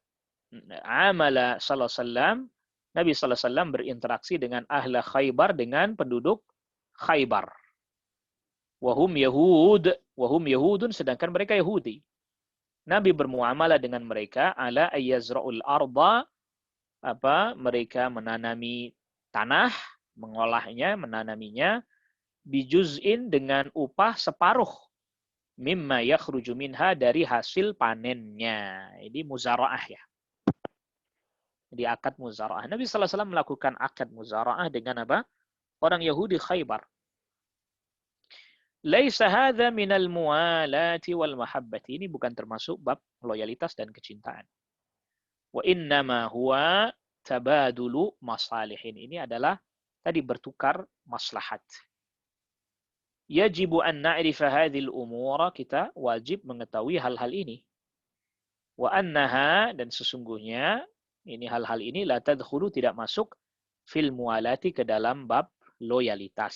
S1: amala sallallahu alaihi wasallam, Nabi sallallahu alaihi wasallam berinteraksi dengan ahla Khaybar, dengan penduduk Khaybar. Wahum Yahudun, sedangkan mereka Yahudi. Nabi bermuamalah dengan mereka ala ayyazra'ul arda, mereka menanami tanah, mengolahnya, menanaminya, bijuz'in, dengan upah separuh mimma yakhruju minha, dari hasil panennya. Ini muzara'ah ya. Di akad muzara'ah. Nabi sallallahu alaihi wasallam melakukan akad muzara'ah dengan apa? Orang Yahudi Khaybar. Laisa hadza minal muwalati wal mahabbati. Ini bukan termasuk bab loyalitas dan kecintaan. Wa innama huwa tabadulu masalihin. Ini adalah tadi bertukar maslahat. Yajibu an na'rifa hadhil umura, kita wajib mengetahui hal-hal ini. Wa annaha, dan sesungguhnya ini hal-hal ini la tadkhulu, tidak masuk fil muwalati, ke dalam bab loyalitas.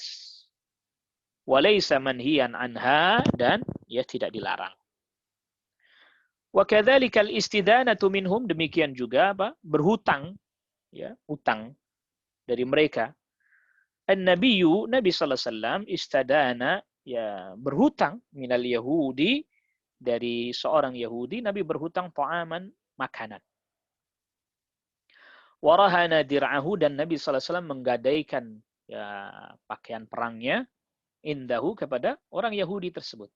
S1: Walaysa manhiyan anha, dan ya tidak dilarang. Wa kadzalika al-istidanatu minhum, demikian juga apa? Berhutang, ya, hutang dari mereka. An-nabiyyu, Nabi sallallahu alaihi wasallam, istadana, ya, berhutang minal yahudi, dari seorang Yahudi, Nabi berhutang ta'aman, makanan. Warahana dir'ahu, dan Nabi sallallahu alaihi wasallam menggadaikan, ya, pakaian perangnya, indahu, kepada orang Yahudi tersebut.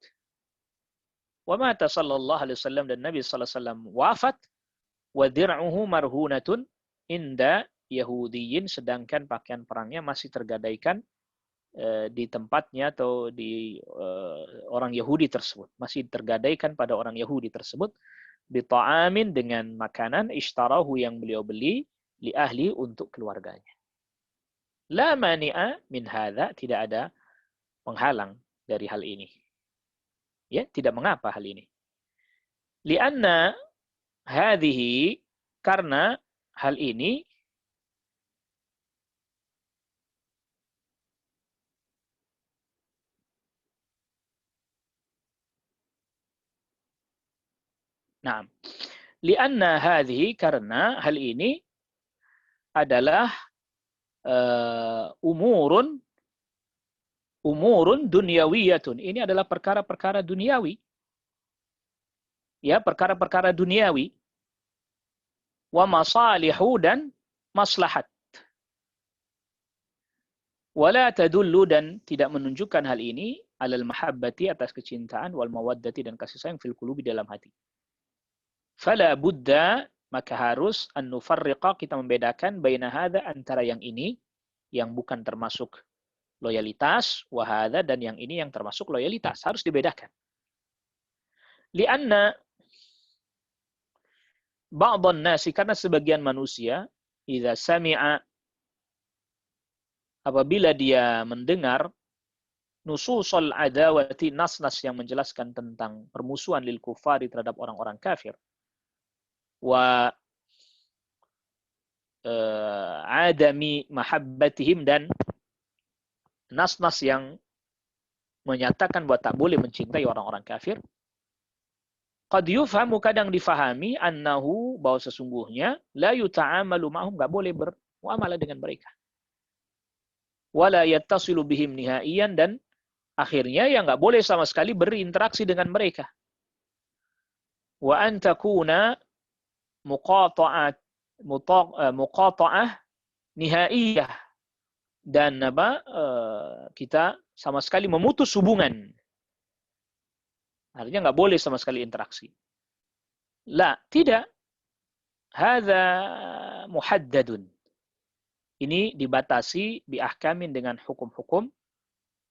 S1: Wa mata sallallahu alaihi wasallam, dan Nabi sallallahu alaihi wasallam wafat, wa dir'uhu marhunatun inda Yahudiyin, sedangkan pakaian perangnya masih tergadaikan di tempatnya atau di orang Yahudi tersebut, masih tergadaikan pada orang Yahudi tersebut, bita'amin, dengan makanan, ishtarahu, yang beliau beli, li ahli, untuk keluarganya. La mani'a min hadza, tidak ada penghalang dari hal ini. Ya, tidak mengapa hal ini. Lianna hadhihi, karena hal ini nah, lianna hadhihi, karena hal ini adalah umurun dunyawiyatun. Ini adalah perkara-perkara duniawi. Ya, perkara-perkara duniawi. Wa masalihu, dan maslahat. Wala tadullu, dan tidak menunjukkan hal ini, alal mahabbati, atas kecintaan, wal mawaddati, dan kasih sayang, fil qulubi, dalam hati. Fala budda, maka harus an nufarriqa, kita membedakan, baina hadza, antara yang ini, yang bukan termasuk loyalitas, wa hadza, dan yang ini yang termasuk loyalitas. Harus dibedakan. Lianna ba'dhan nasi, karena sebagian manusia, idza sami'a, apabila dia mendengar, nususul adawati, nas-nas yang menjelaskan tentang permusuhan lil kufari, terhadap orang-orang kafir, wa adami mahabbatihim, dan nas-nas yang menyatakan bahwa tak boleh mencintai orang-orang kafir, qad yufhamu, kadang difahami, annahu, bahwa sesungguhnya, la yuta'amalu ma'hum, enggak boleh bermuamalah dengan mereka. Wala yattasilu bihim nihaiyan, dan akhirnya ya enggak boleh sama sekali berinteraksi dengan mereka. Wa an takuna muqata'ah nihaiyah, dan kita sama sekali memutus hubungan. Artinya nggak boleh sama sekali interaksi. La, tidak. Hadza muhaddadun. Ini dibatasi, biahkamin, dengan hukum-hukum,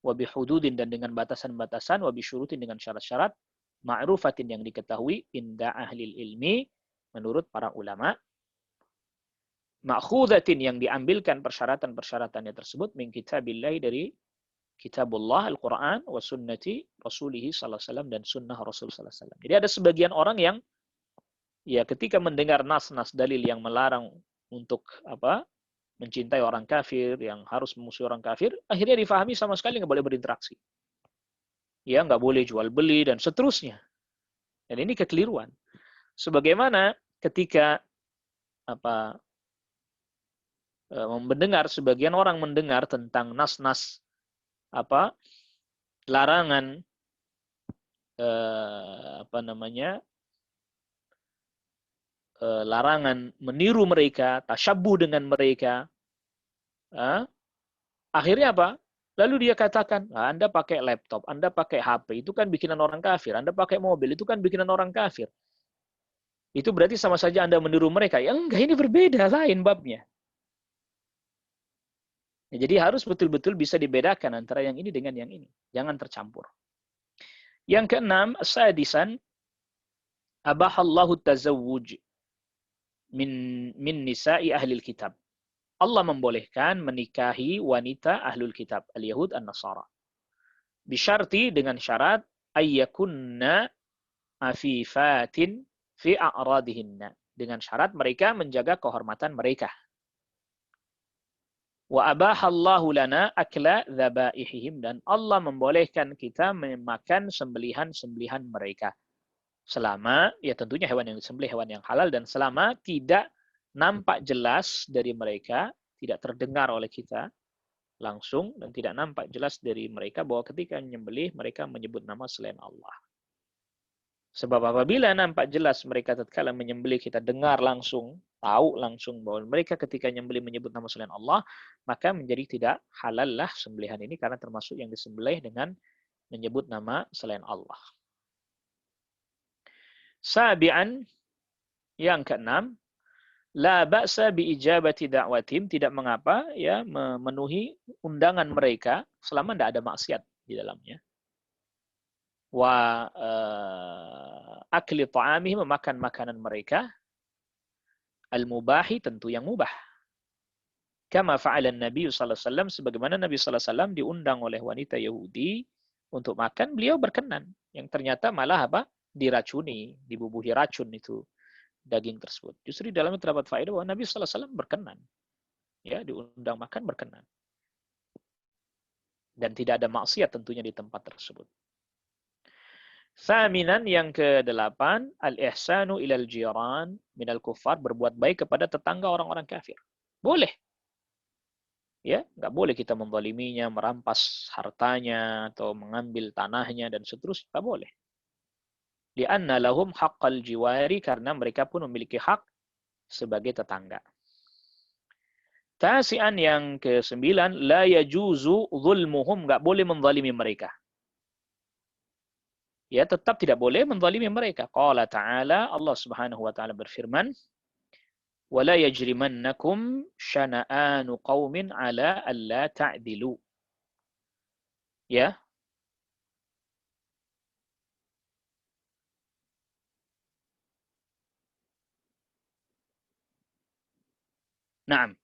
S1: wa bihududin, dan dengan batasan-batasan, wa bisyurutin, dengan syarat-syarat, ma'rufatin, yang diketahui, inda ahlil ilmi, menurut para ulama, ma'khudatin, yang diambilkan persyaratan-persyaratannya tersebut, min kitabillah, dari kitabullah Al-Quran, wa sunnati rasulihi sallallahu alaihi wasallam, dan sunnah Rasul sallallahu alaihi wasallam. Jadi ada sebagian orang yang ya ketika mendengar nas-nas dalil yang melarang untuk mencintai orang kafir, yang harus memusuhi orang kafir, akhirnya difahami sama sekali nggak boleh berinteraksi. Ya, nggak boleh jual beli, dan seterusnya. Dan ini kekeliruan. Sebagaimana ketika mendengar, sebagian orang mendengar tentang nas-nas larangan larangan meniru mereka, tasyabbuh dengan mereka. Akhirnya apa? Lalu dia katakan, nah, Anda pakai laptop, Anda pakai HP, itu kan bikinan orang kafir. Anda pakai mobil, itu kan bikinan orang kafir. Itu berarti sama saja Anda meniru mereka. Ya enggak, ini berbeda, lain babnya. Ya, jadi harus betul-betul bisa dibedakan antara yang ini dengan yang ini. Jangan tercampur. Yang keenam, sadisan, abahallahu tazawwuj min nisa'i ahlil kitab. Allah membolehkan menikahi wanita ahlul kitab, al-Yahud an-Nasara. Bisyarti dengan syarat ayyakunna afifatin fi a'radihinna. Dengan syarat mereka menjaga kehormatan mereka. Wa abahallahu lana akla dzabaihim, dan Allah membolehkan kita memakan sembelihan-sembelihan mereka. Selama, ya tentunya hewan yang disembelih hewan yang halal, dan selama tidak nampak jelas dari mereka, tidak terdengar oleh kita langsung, dan tidak nampak jelas dari mereka bahwa ketika menyembelih mereka menyebut nama selain Allah. Sebab apabila nampak jelas mereka tatkala menyembelih, kita dengar langsung, tahu langsung bahwa mereka ketika menyembelih menyebut nama selain Allah, maka menjadi tidak halal lah sembelihan ini, karena termasuk yang disembelih dengan menyebut nama selain Allah. Sabi'an, yang keenam, la ba'sa bi ijabati da'watim, tidak mengapa ya memenuhi undangan mereka selama tidak ada maksiat di dalamnya. Wa akli ta'amihim, memakan makanan mereka, al-mubahi, tentu yang mubah. Kama fa'alan Nabi sallallahu alaihi wasallam, sebagaimana Nabi sallallahu alaihi wasallam diundang oleh wanita Yahudi untuk makan, beliau berkenan. Yang ternyata malah apa? Diracuni, dibubuhi racun itu daging tersebut. Justru di dalamnya terdapat faedah bahwa Nabi sallallahu alaihi wasallam berkenan. Ya, diundang makan berkenan. Dan tidak ada maksiat tentunya di tempat tersebut. Thaminan, yang ke-8, al-ihsanu ilal jiran minal kuffar, berbuat baik kepada tetangga orang-orang kafir. Boleh. Ya, nggak boleh kita menzaliminya, merampas hartanya atau mengambil tanahnya dan seterusnya, nggak boleh. Li'anna lahum haqqal jiwari, karena mereka pun memiliki hak sebagai tetangga. Tasian, yang ke-9, la yajuzu zulmuhum, nggak boleh menzalimi mereka. Ya, tetap tidak boleh menzalimi mereka. Qala ta'ala, Allah Subhanahu wa taala berfirman, wala yajrimannakum syana'anu qaumin ala alla ta'dilu. Ya. Naam.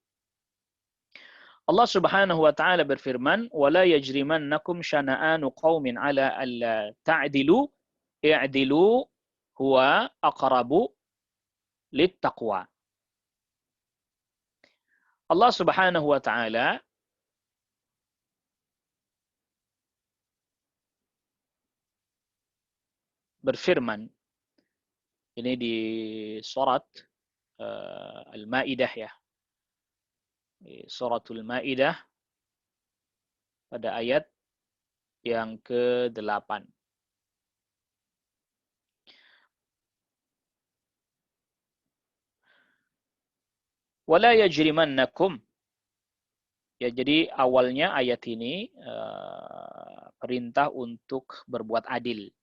S1: Allah Subhanahu wa taala berfirman, wala yajrimannakum syana'anu qaumin ala alla ta'dilu, i'dilu huwa aqrabu littaqwa. Allah Subhanahu wa taala berfirman, ini di surat Al-Maidah ya. Suratul Maidah pada ayat yang ke-8. Wala yajrimannakum. Ya, jadi awalnya ayat ini perintah untuk berbuat adil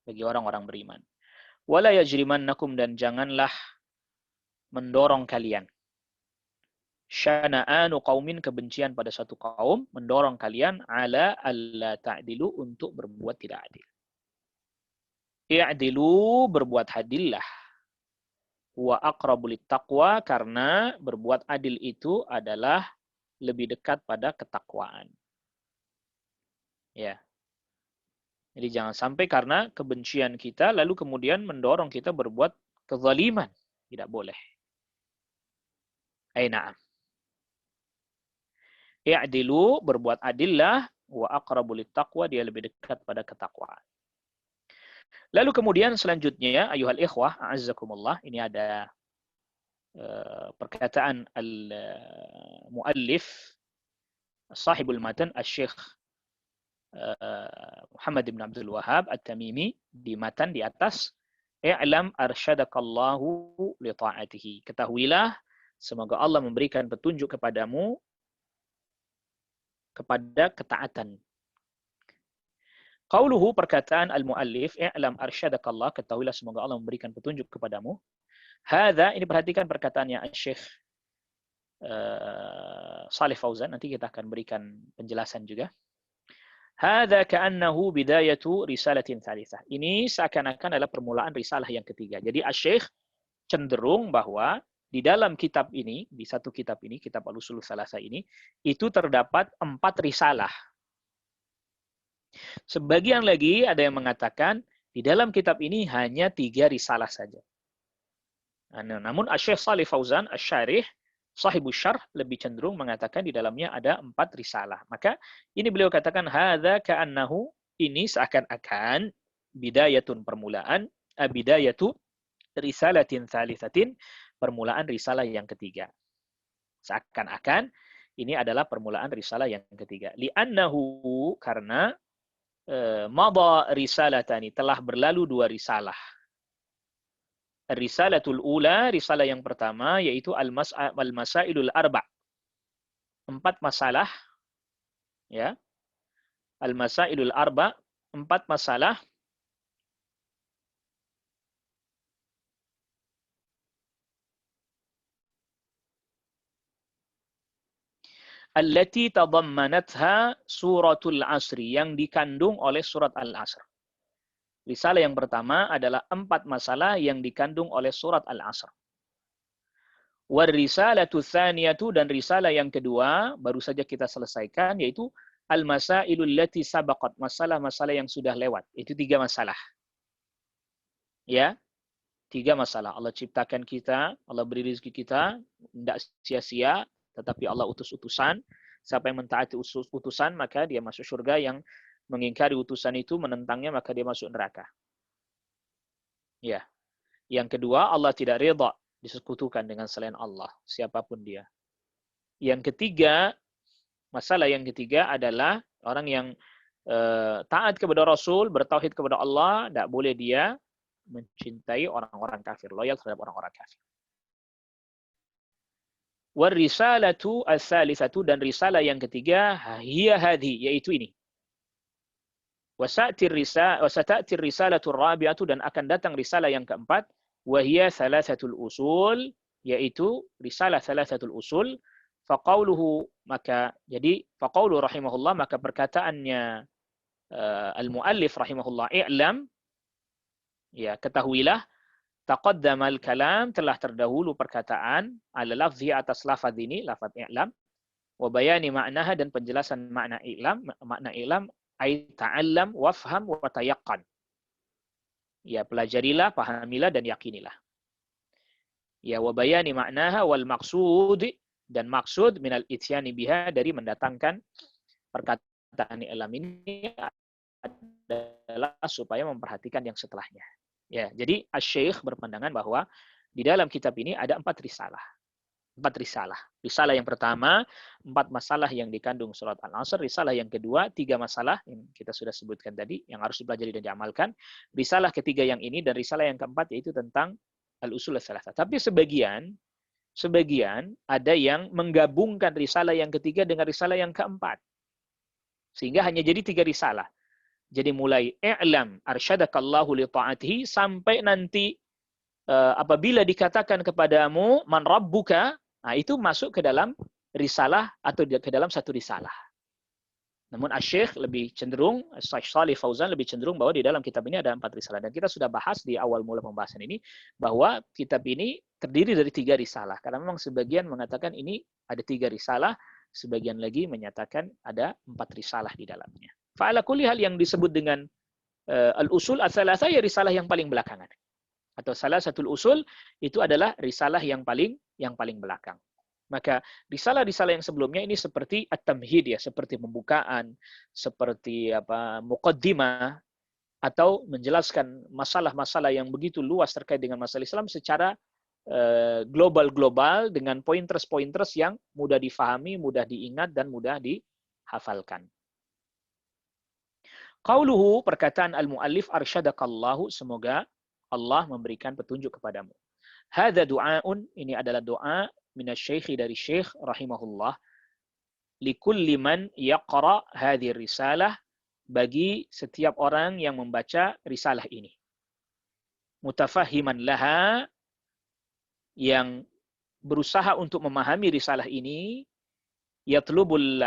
S1: bagi orang-orang beriman. Wala yajrimannakum, dan janganlah mendorong kalian. Syana'anu qaumin, kebencian pada satu kaum, mendorong kalian ala alla ta'dilu, untuk berbuat tidak adil. I'dilu, berbuat adillah. Wa aqrabu littaqwa, karena berbuat adil itu adalah lebih dekat pada ketakwaan. Ya. Jadi jangan sampai karena kebencian kita lalu kemudian mendorong kita berbuat kezaliman. Tidak boleh. Na'am. I'dilu, berbuat adillah, wa aqrabu littaqwa, dia lebih dekat pada ketakwaan. Lalu kemudian selanjutnya, ayuhal ikhwah, a'azzakumullah, ini ada perkataan al-muallif, sahibul matan, al-syekh Muhammad bin Abdul Wahhab At-Tamimi, di matan di atas, i'lam arsyadakallahu li ta'atihi. Ketahuilah, semoga Allah memberikan petunjuk kepadamu kepada ketaatan. Qauluhu, perkataan al-muallif, i'lam arsyadakallah, ketahuilah semoga Allah memberikan petunjuk kepadamu. Hadza, ini perhatikan perkataannya Syekh Shalih Fauzan, nanti kita akan berikan penjelasan juga. Hadza ka'annahu bidayatu risalatin tsalitsah. Ini seakan-akan adalah permulaan risalah yang ketiga. Jadi Syekh cenderung bahwa di dalam kitab ini, di satu kitab ini, kitab Al-Ushul Tsalatsa ini, itu terdapat 4 risalah. Sebagian lagi ada yang mengatakan di dalam kitab ini hanya 3 risalah saja. Namun Syekh Shalih Fauzan Asy-Syarih Shahibus Syarh lebih cenderung mengatakan di dalamnya ada 4 risalah. Maka ini beliau katakan hadza ka'annahu, ini seakan-akan bidayatun permulaan, bidayatu risalatin tsalitsatin, permulaan risalah yang ketiga. Seakan-akan ini adalah permulaan risalah yang ketiga. Li'annahu, karena madha risalatani, telah berlalu 2 risalah. Risalatul ula, risalah yang pertama, yaitu al-masailul arba'. 4 masalah, ya. Al-masailul arba', 4 masalah. Allati tadammanatha suratul asri, yang dikandung oleh surat Al-Asr. Risalah yang pertama adalah 4 masalah yang dikandung oleh surat Al-Asr. War risalatu tsaniyatu, dan risalah yang kedua baru saja kita selesaikan, yaitu al-masailul lati sabaqat, masalah-masalah yang sudah lewat. Itu 3 masalah. Ya. 3 masalah. Allah ciptakan kita, Allah beri rezeki kita, tidak sia-sia, tetapi Allah utus utusan. Siapa yang mentaati utusan, maka dia masuk surga. Yang mengingkari utusan itu, menentangnya, maka dia masuk neraka. Ya. Yang kedua, Allah tidak ridha disekutukan dengan selain Allah, siapapun dia. Yang ketiga, masalah yang ketiga adalah orang yang taat kepada Rasul, bertauhid kepada Allah, tidak boleh dia mencintai orang-orang kafir, loyal terhadap orang-orang kafir. War risalatu as-salisatu, dan risalah yang ketiga, hiya hadhi, yaitu ini. Wasata'tir risalatul rabi'atu, dan akan datang risalah yang keempat, wa hiya thalathatul usul, yaitu risalah thalathatul usul. Faqauluhu, maka jadi faqaulu rahimahullah, maka perkataannya al-muallif rahimahullah, i'lam, ya, ketahuilah, taqaddamal kalam, telah terdahulu perkataan, ala lafzi, atas lafaz ini, lafaz i'lam, wa bayani ma'naha, dan penjelasan makna i'lam, ay ta'allam wafham wa tayaqqan. Ya, pelajarilah, pahamilah, dan yakinilah. Ya, wa bayani ma'naha wal maqsud, dan maksud minal ityani biha, dari mendatangkan perkataan i'lam ini adalah supaya memperhatikan yang setelahnya. Ya, jadi Asy-Syaikh berpandangan bahwa di dalam kitab ini ada 4 risalah. 4 risalah. Risalah yang pertama, 4 masalah yang dikandung surat Al-Asr. Risalah yang kedua, 3 masalah yang kita sudah sebutkan tadi, yang harus dipelajari dan diamalkan. Risalah ketiga yang ini, dan risalah yang keempat yaitu tentang Al-Ushul Tsalatsa. Tapi sebagian ada yang menggabungkan risalah yang ketiga dengan risalah yang keempat. Sehingga hanya jadi 3 risalah. Jadi mulai i'lam arsyadakallahu li ta'atihi, sampai nanti apabila dikatakan kepadamu man rabbuka, nah itu masuk ke dalam risalah atau ke dalam satu risalah. Namun Asy-Syaikh lebih cenderung, Syekh Shalih Fauzan lebih cenderung bahwa di dalam kitab ini ada 4 risalah. Dan kita sudah bahas di awal mula pembahasan ini bahwa kitab ini terdiri dari 3 risalah. Karena memang sebagian mengatakan ini ada 3 risalah, sebagian lagi menyatakan ada 4 risalah di dalamnya. Fa'ala kulli hal, yang disebut dengan al-usul ats-tsalatsa, ya risalah yang paling belakangan. Atau salah satu usul itu adalah risalah yang paling belakang. Maka risalah-risalah yang sebelumnya ini seperti at-tamhid, ya, seperti pembukaan, seperti muqaddimah, atau menjelaskan masalah-masalah yang begitu luas terkait dengan masalah Islam secara global-global, dengan pointers-pointers yang mudah difahami, mudah diingat, dan mudah dihafalkan. Qauluhu, perkataan al-muallif, arsyadakallahu, semoga Allah memberikan petunjuk kepadamu. Hadza du'aun, ini adalah doa minasy-syaikhi, dari syekh rahimahullah. likulli man yaqra hadhihi risalah, bagi setiap orang yang membaca risalah ini. Mutafahiman laha, yang berusaha untuk memahami risalah ini, yatlubul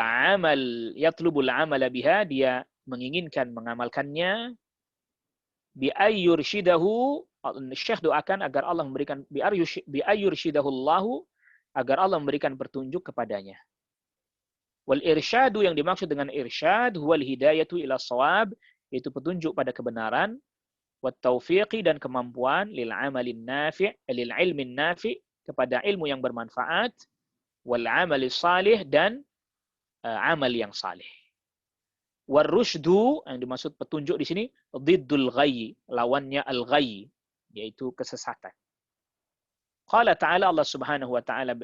S1: amala biha, dia menginginkan mengamalkannya, bi ayyurshidahu, Syekh doakan agar Allah memberikan bi ayyurshidahullahu, agar Allah memberikan petunjuk kepadanya. Wal irsyadu, yang dimaksud dengan irsyad, huwal hidayatu ila shawab, yaitu petunjuk pada kebenaran, wat taufiqi, dan kemampuan, lil amalin nafi', lil ilmin nafi', kepada ilmu yang bermanfaat, wal amali salih, dan amal yang saleh. War rusydu, yang dimaksud petunjuk di sini, diddul ghayyi, lawannya al-ghayyi, yaitu kesesatan. Qala ta'ala, Allah Subhanahu wa ta'ala,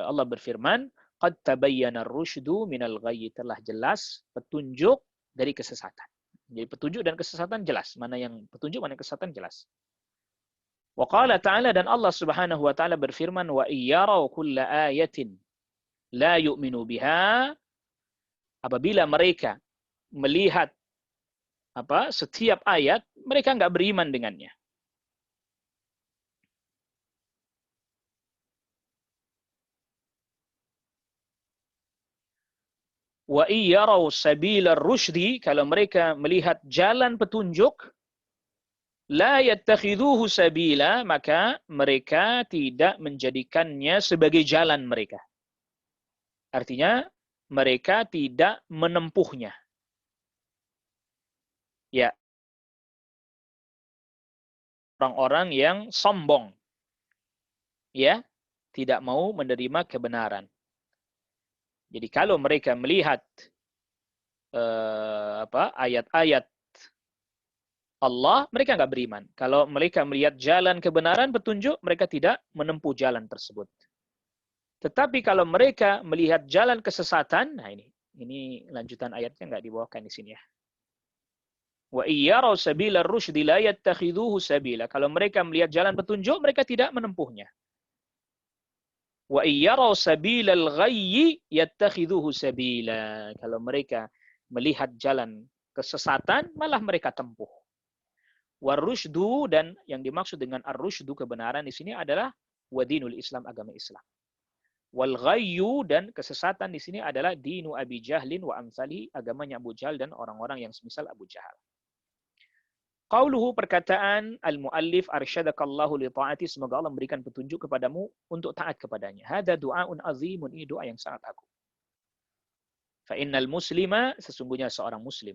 S1: Allah berfirman, qad tabayyana ar-rusydu minal ghayyi, telah jelas petunjuk dari kesesatan. Jadi petunjuk dan kesesatan jelas, mana yang petunjuk, mana yang kesesatan jelas. Wa qala ta'ala, dan Allah Subhanahu wa ta'ala berfirman, wa iyyaraw kulla ayatin la yu'minu biha, apabila mereka melihat setiap ayat, mereka enggak beriman dengannya. Wa iyyaraw sabila ar-rusydi, kalau mereka melihat jalan petunjuk, la yattakhidhuhu sabila, maka mereka tidak menjadikannya sebagai jalan mereka. Artinya mereka tidak menempuhnya. Ya. Orang-orang yang sombong. Ya, tidak mau menerima kebenaran. Jadi kalau mereka melihat ayat-ayat Allah, mereka nggak beriman. Kalau mereka melihat jalan kebenaran, petunjuk, mereka tidak menempuh jalan tersebut. Tetapi kalau mereka melihat jalan kesesatan, nah ini lanjutan ayatnya nggak dibawakan di sini ya. Wa iyyaraw sabila ar-rusydi la yattakhidhuhu sabila. Kalau mereka melihat jalan petunjuk, mereka tidak menempuhnya. Wa iyyaraw sabilal ghayyi yattakhidhuhu sabila. Kalau mereka melihat jalan kesesatan, malah mereka tempuh. Warusydu, dan yang dimaksud dengan ar-rusydu, kebenaran di sini adalah wadinul Islam, agama Islam. Wal ghayyu, dan kesesatan di sini adalah dinu Abi Jahlin wa amsalihi, agamanya Abu Jahal dan orang-orang yang semisal Abu Jahal. Qauluhu, perkataan al-muallif, arsyadakallahu li ta'ati, semoga Allah memberikan petunjuk kepadamu untuk taat kepadanya. Hada du'aun azimun, ini doa yang sangat agung. Fa innal muslima, sesungguhnya seorang muslim,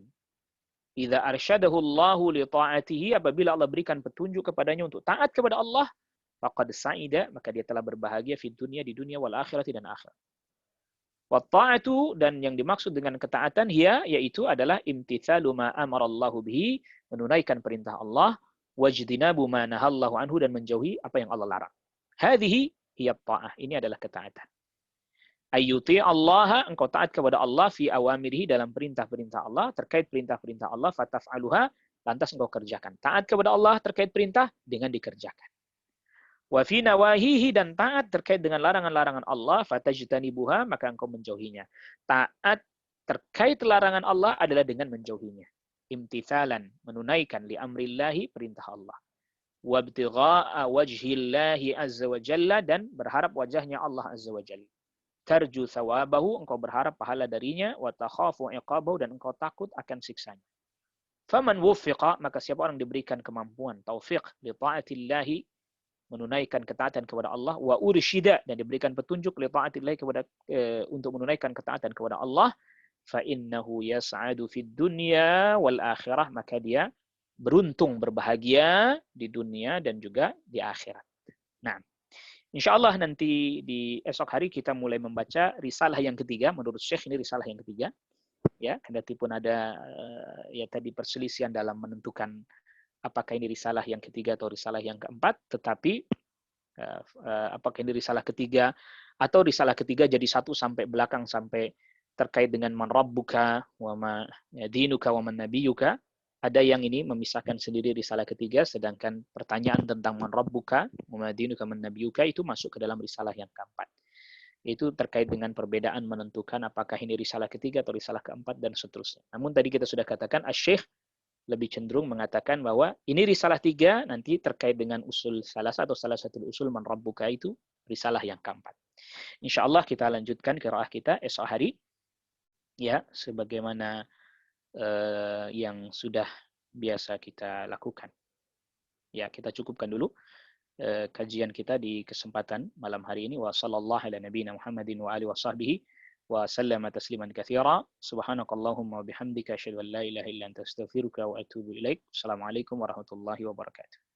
S1: idza arsyadahu Allahu li ta'atihi, apabila Allah berikan petunjuk kepadanya untuk taat kepada Allah, faqad sa'ida, maka dia telah berbahagia di dunia wal akhirati, dan akhirat. Wa ta'atu, dan yang dimaksud dengan ketaatan yaitu adalah imtitsalu ma amarallahu bihi, menunaikan perintah Allah, wajdinabu ma nahallahu anhu, dan menjauhi apa yang Allah larang. Hadhihi hiya ta'ah, ini adalah ketaatan. Ayyuti Allah, engkau taat kepada Allah fi awamirihi, dalam perintah-perintah Allah, terkait perintah-perintah Allah, fataf'aluha, lantas engkau kerjakan. Taat kepada Allah terkait perintah dengan dikerjakan. Wa fi nawahihi, dan taat terkait dengan larangan-larangan Allah, fatajtanibuha, maka engkau menjauhinya. Taat terkait larangan Allah adalah dengan menjauhinya. Imtithalan, menunaikan li amrillahi, perintah Allah. Wabtigha'a wajhillahi azza wa jalla, dan berharap wajahnya Allah azza wa jalla. Tarju thawabahu, engkau berharap pahala darinya, wa takhafu iqabahu, dan engkau takut akan siksanya. Faman wuffiqa, maka siapa orang diberikan kemampuan, taufiq li ta'atillahi, menunaikan ketaatan kepada Allah, wa ursyida, dan diberikan petunjuk li ta'atillahi, untuk menunaikan ketaatan kepada Allah, fa innahu yas'adu fid dunya wal akhirah, maka dia beruntung, berbahagia di dunia dan juga di akhirat. Nah, insyaallah nanti di esok hari kita mulai membaca risalah yang ketiga. Menurut Syekh ini risalah yang ketiga. Ya, kendati pun ada tadi perselisihan dalam menentukan apakah ini risalah yang ketiga atau risalah yang keempat, tetapi apakah ini risalah ketiga atau risalah ketiga jadi satu sampai belakang, sampai terkait dengan man rabbuka wa ma dinuka wa man nabiyuka. Ada yang ini memisahkan sendiri risalah ketiga, sedangkan pertanyaan tentang man rabbuka wa ma dinuka man nabiyuka itu masuk ke dalam risalah yang keempat. Itu terkait dengan perbedaan menentukan apakah ini risalah ketiga atau risalah keempat dan seterusnya. Namun tadi kita sudah katakan Asy-Syaikh lebih cenderung mengatakan bahwa ini risalah tiga, nanti terkait dengan usul salasa atau salah satu usul man rabbuka itu risalah yang keempat. Insya Allah kita lanjutkan qiraah kita esok hari, ya, sebagaimana yang sudah biasa kita lakukan. Ya, kita cukupkan dulu kajian kita di kesempatan malam hari ini. Wa sallallahu ala nabiyina Muhammadin wa alihi wa sahbihi wa sallama tasliman katsira. Subhanakallahumma wa bihamdika asyhadu an la ilaha illa anta astaghfiruka wa atubu ilaik. Assalamualaikum warahmatullahi wabarakatuh.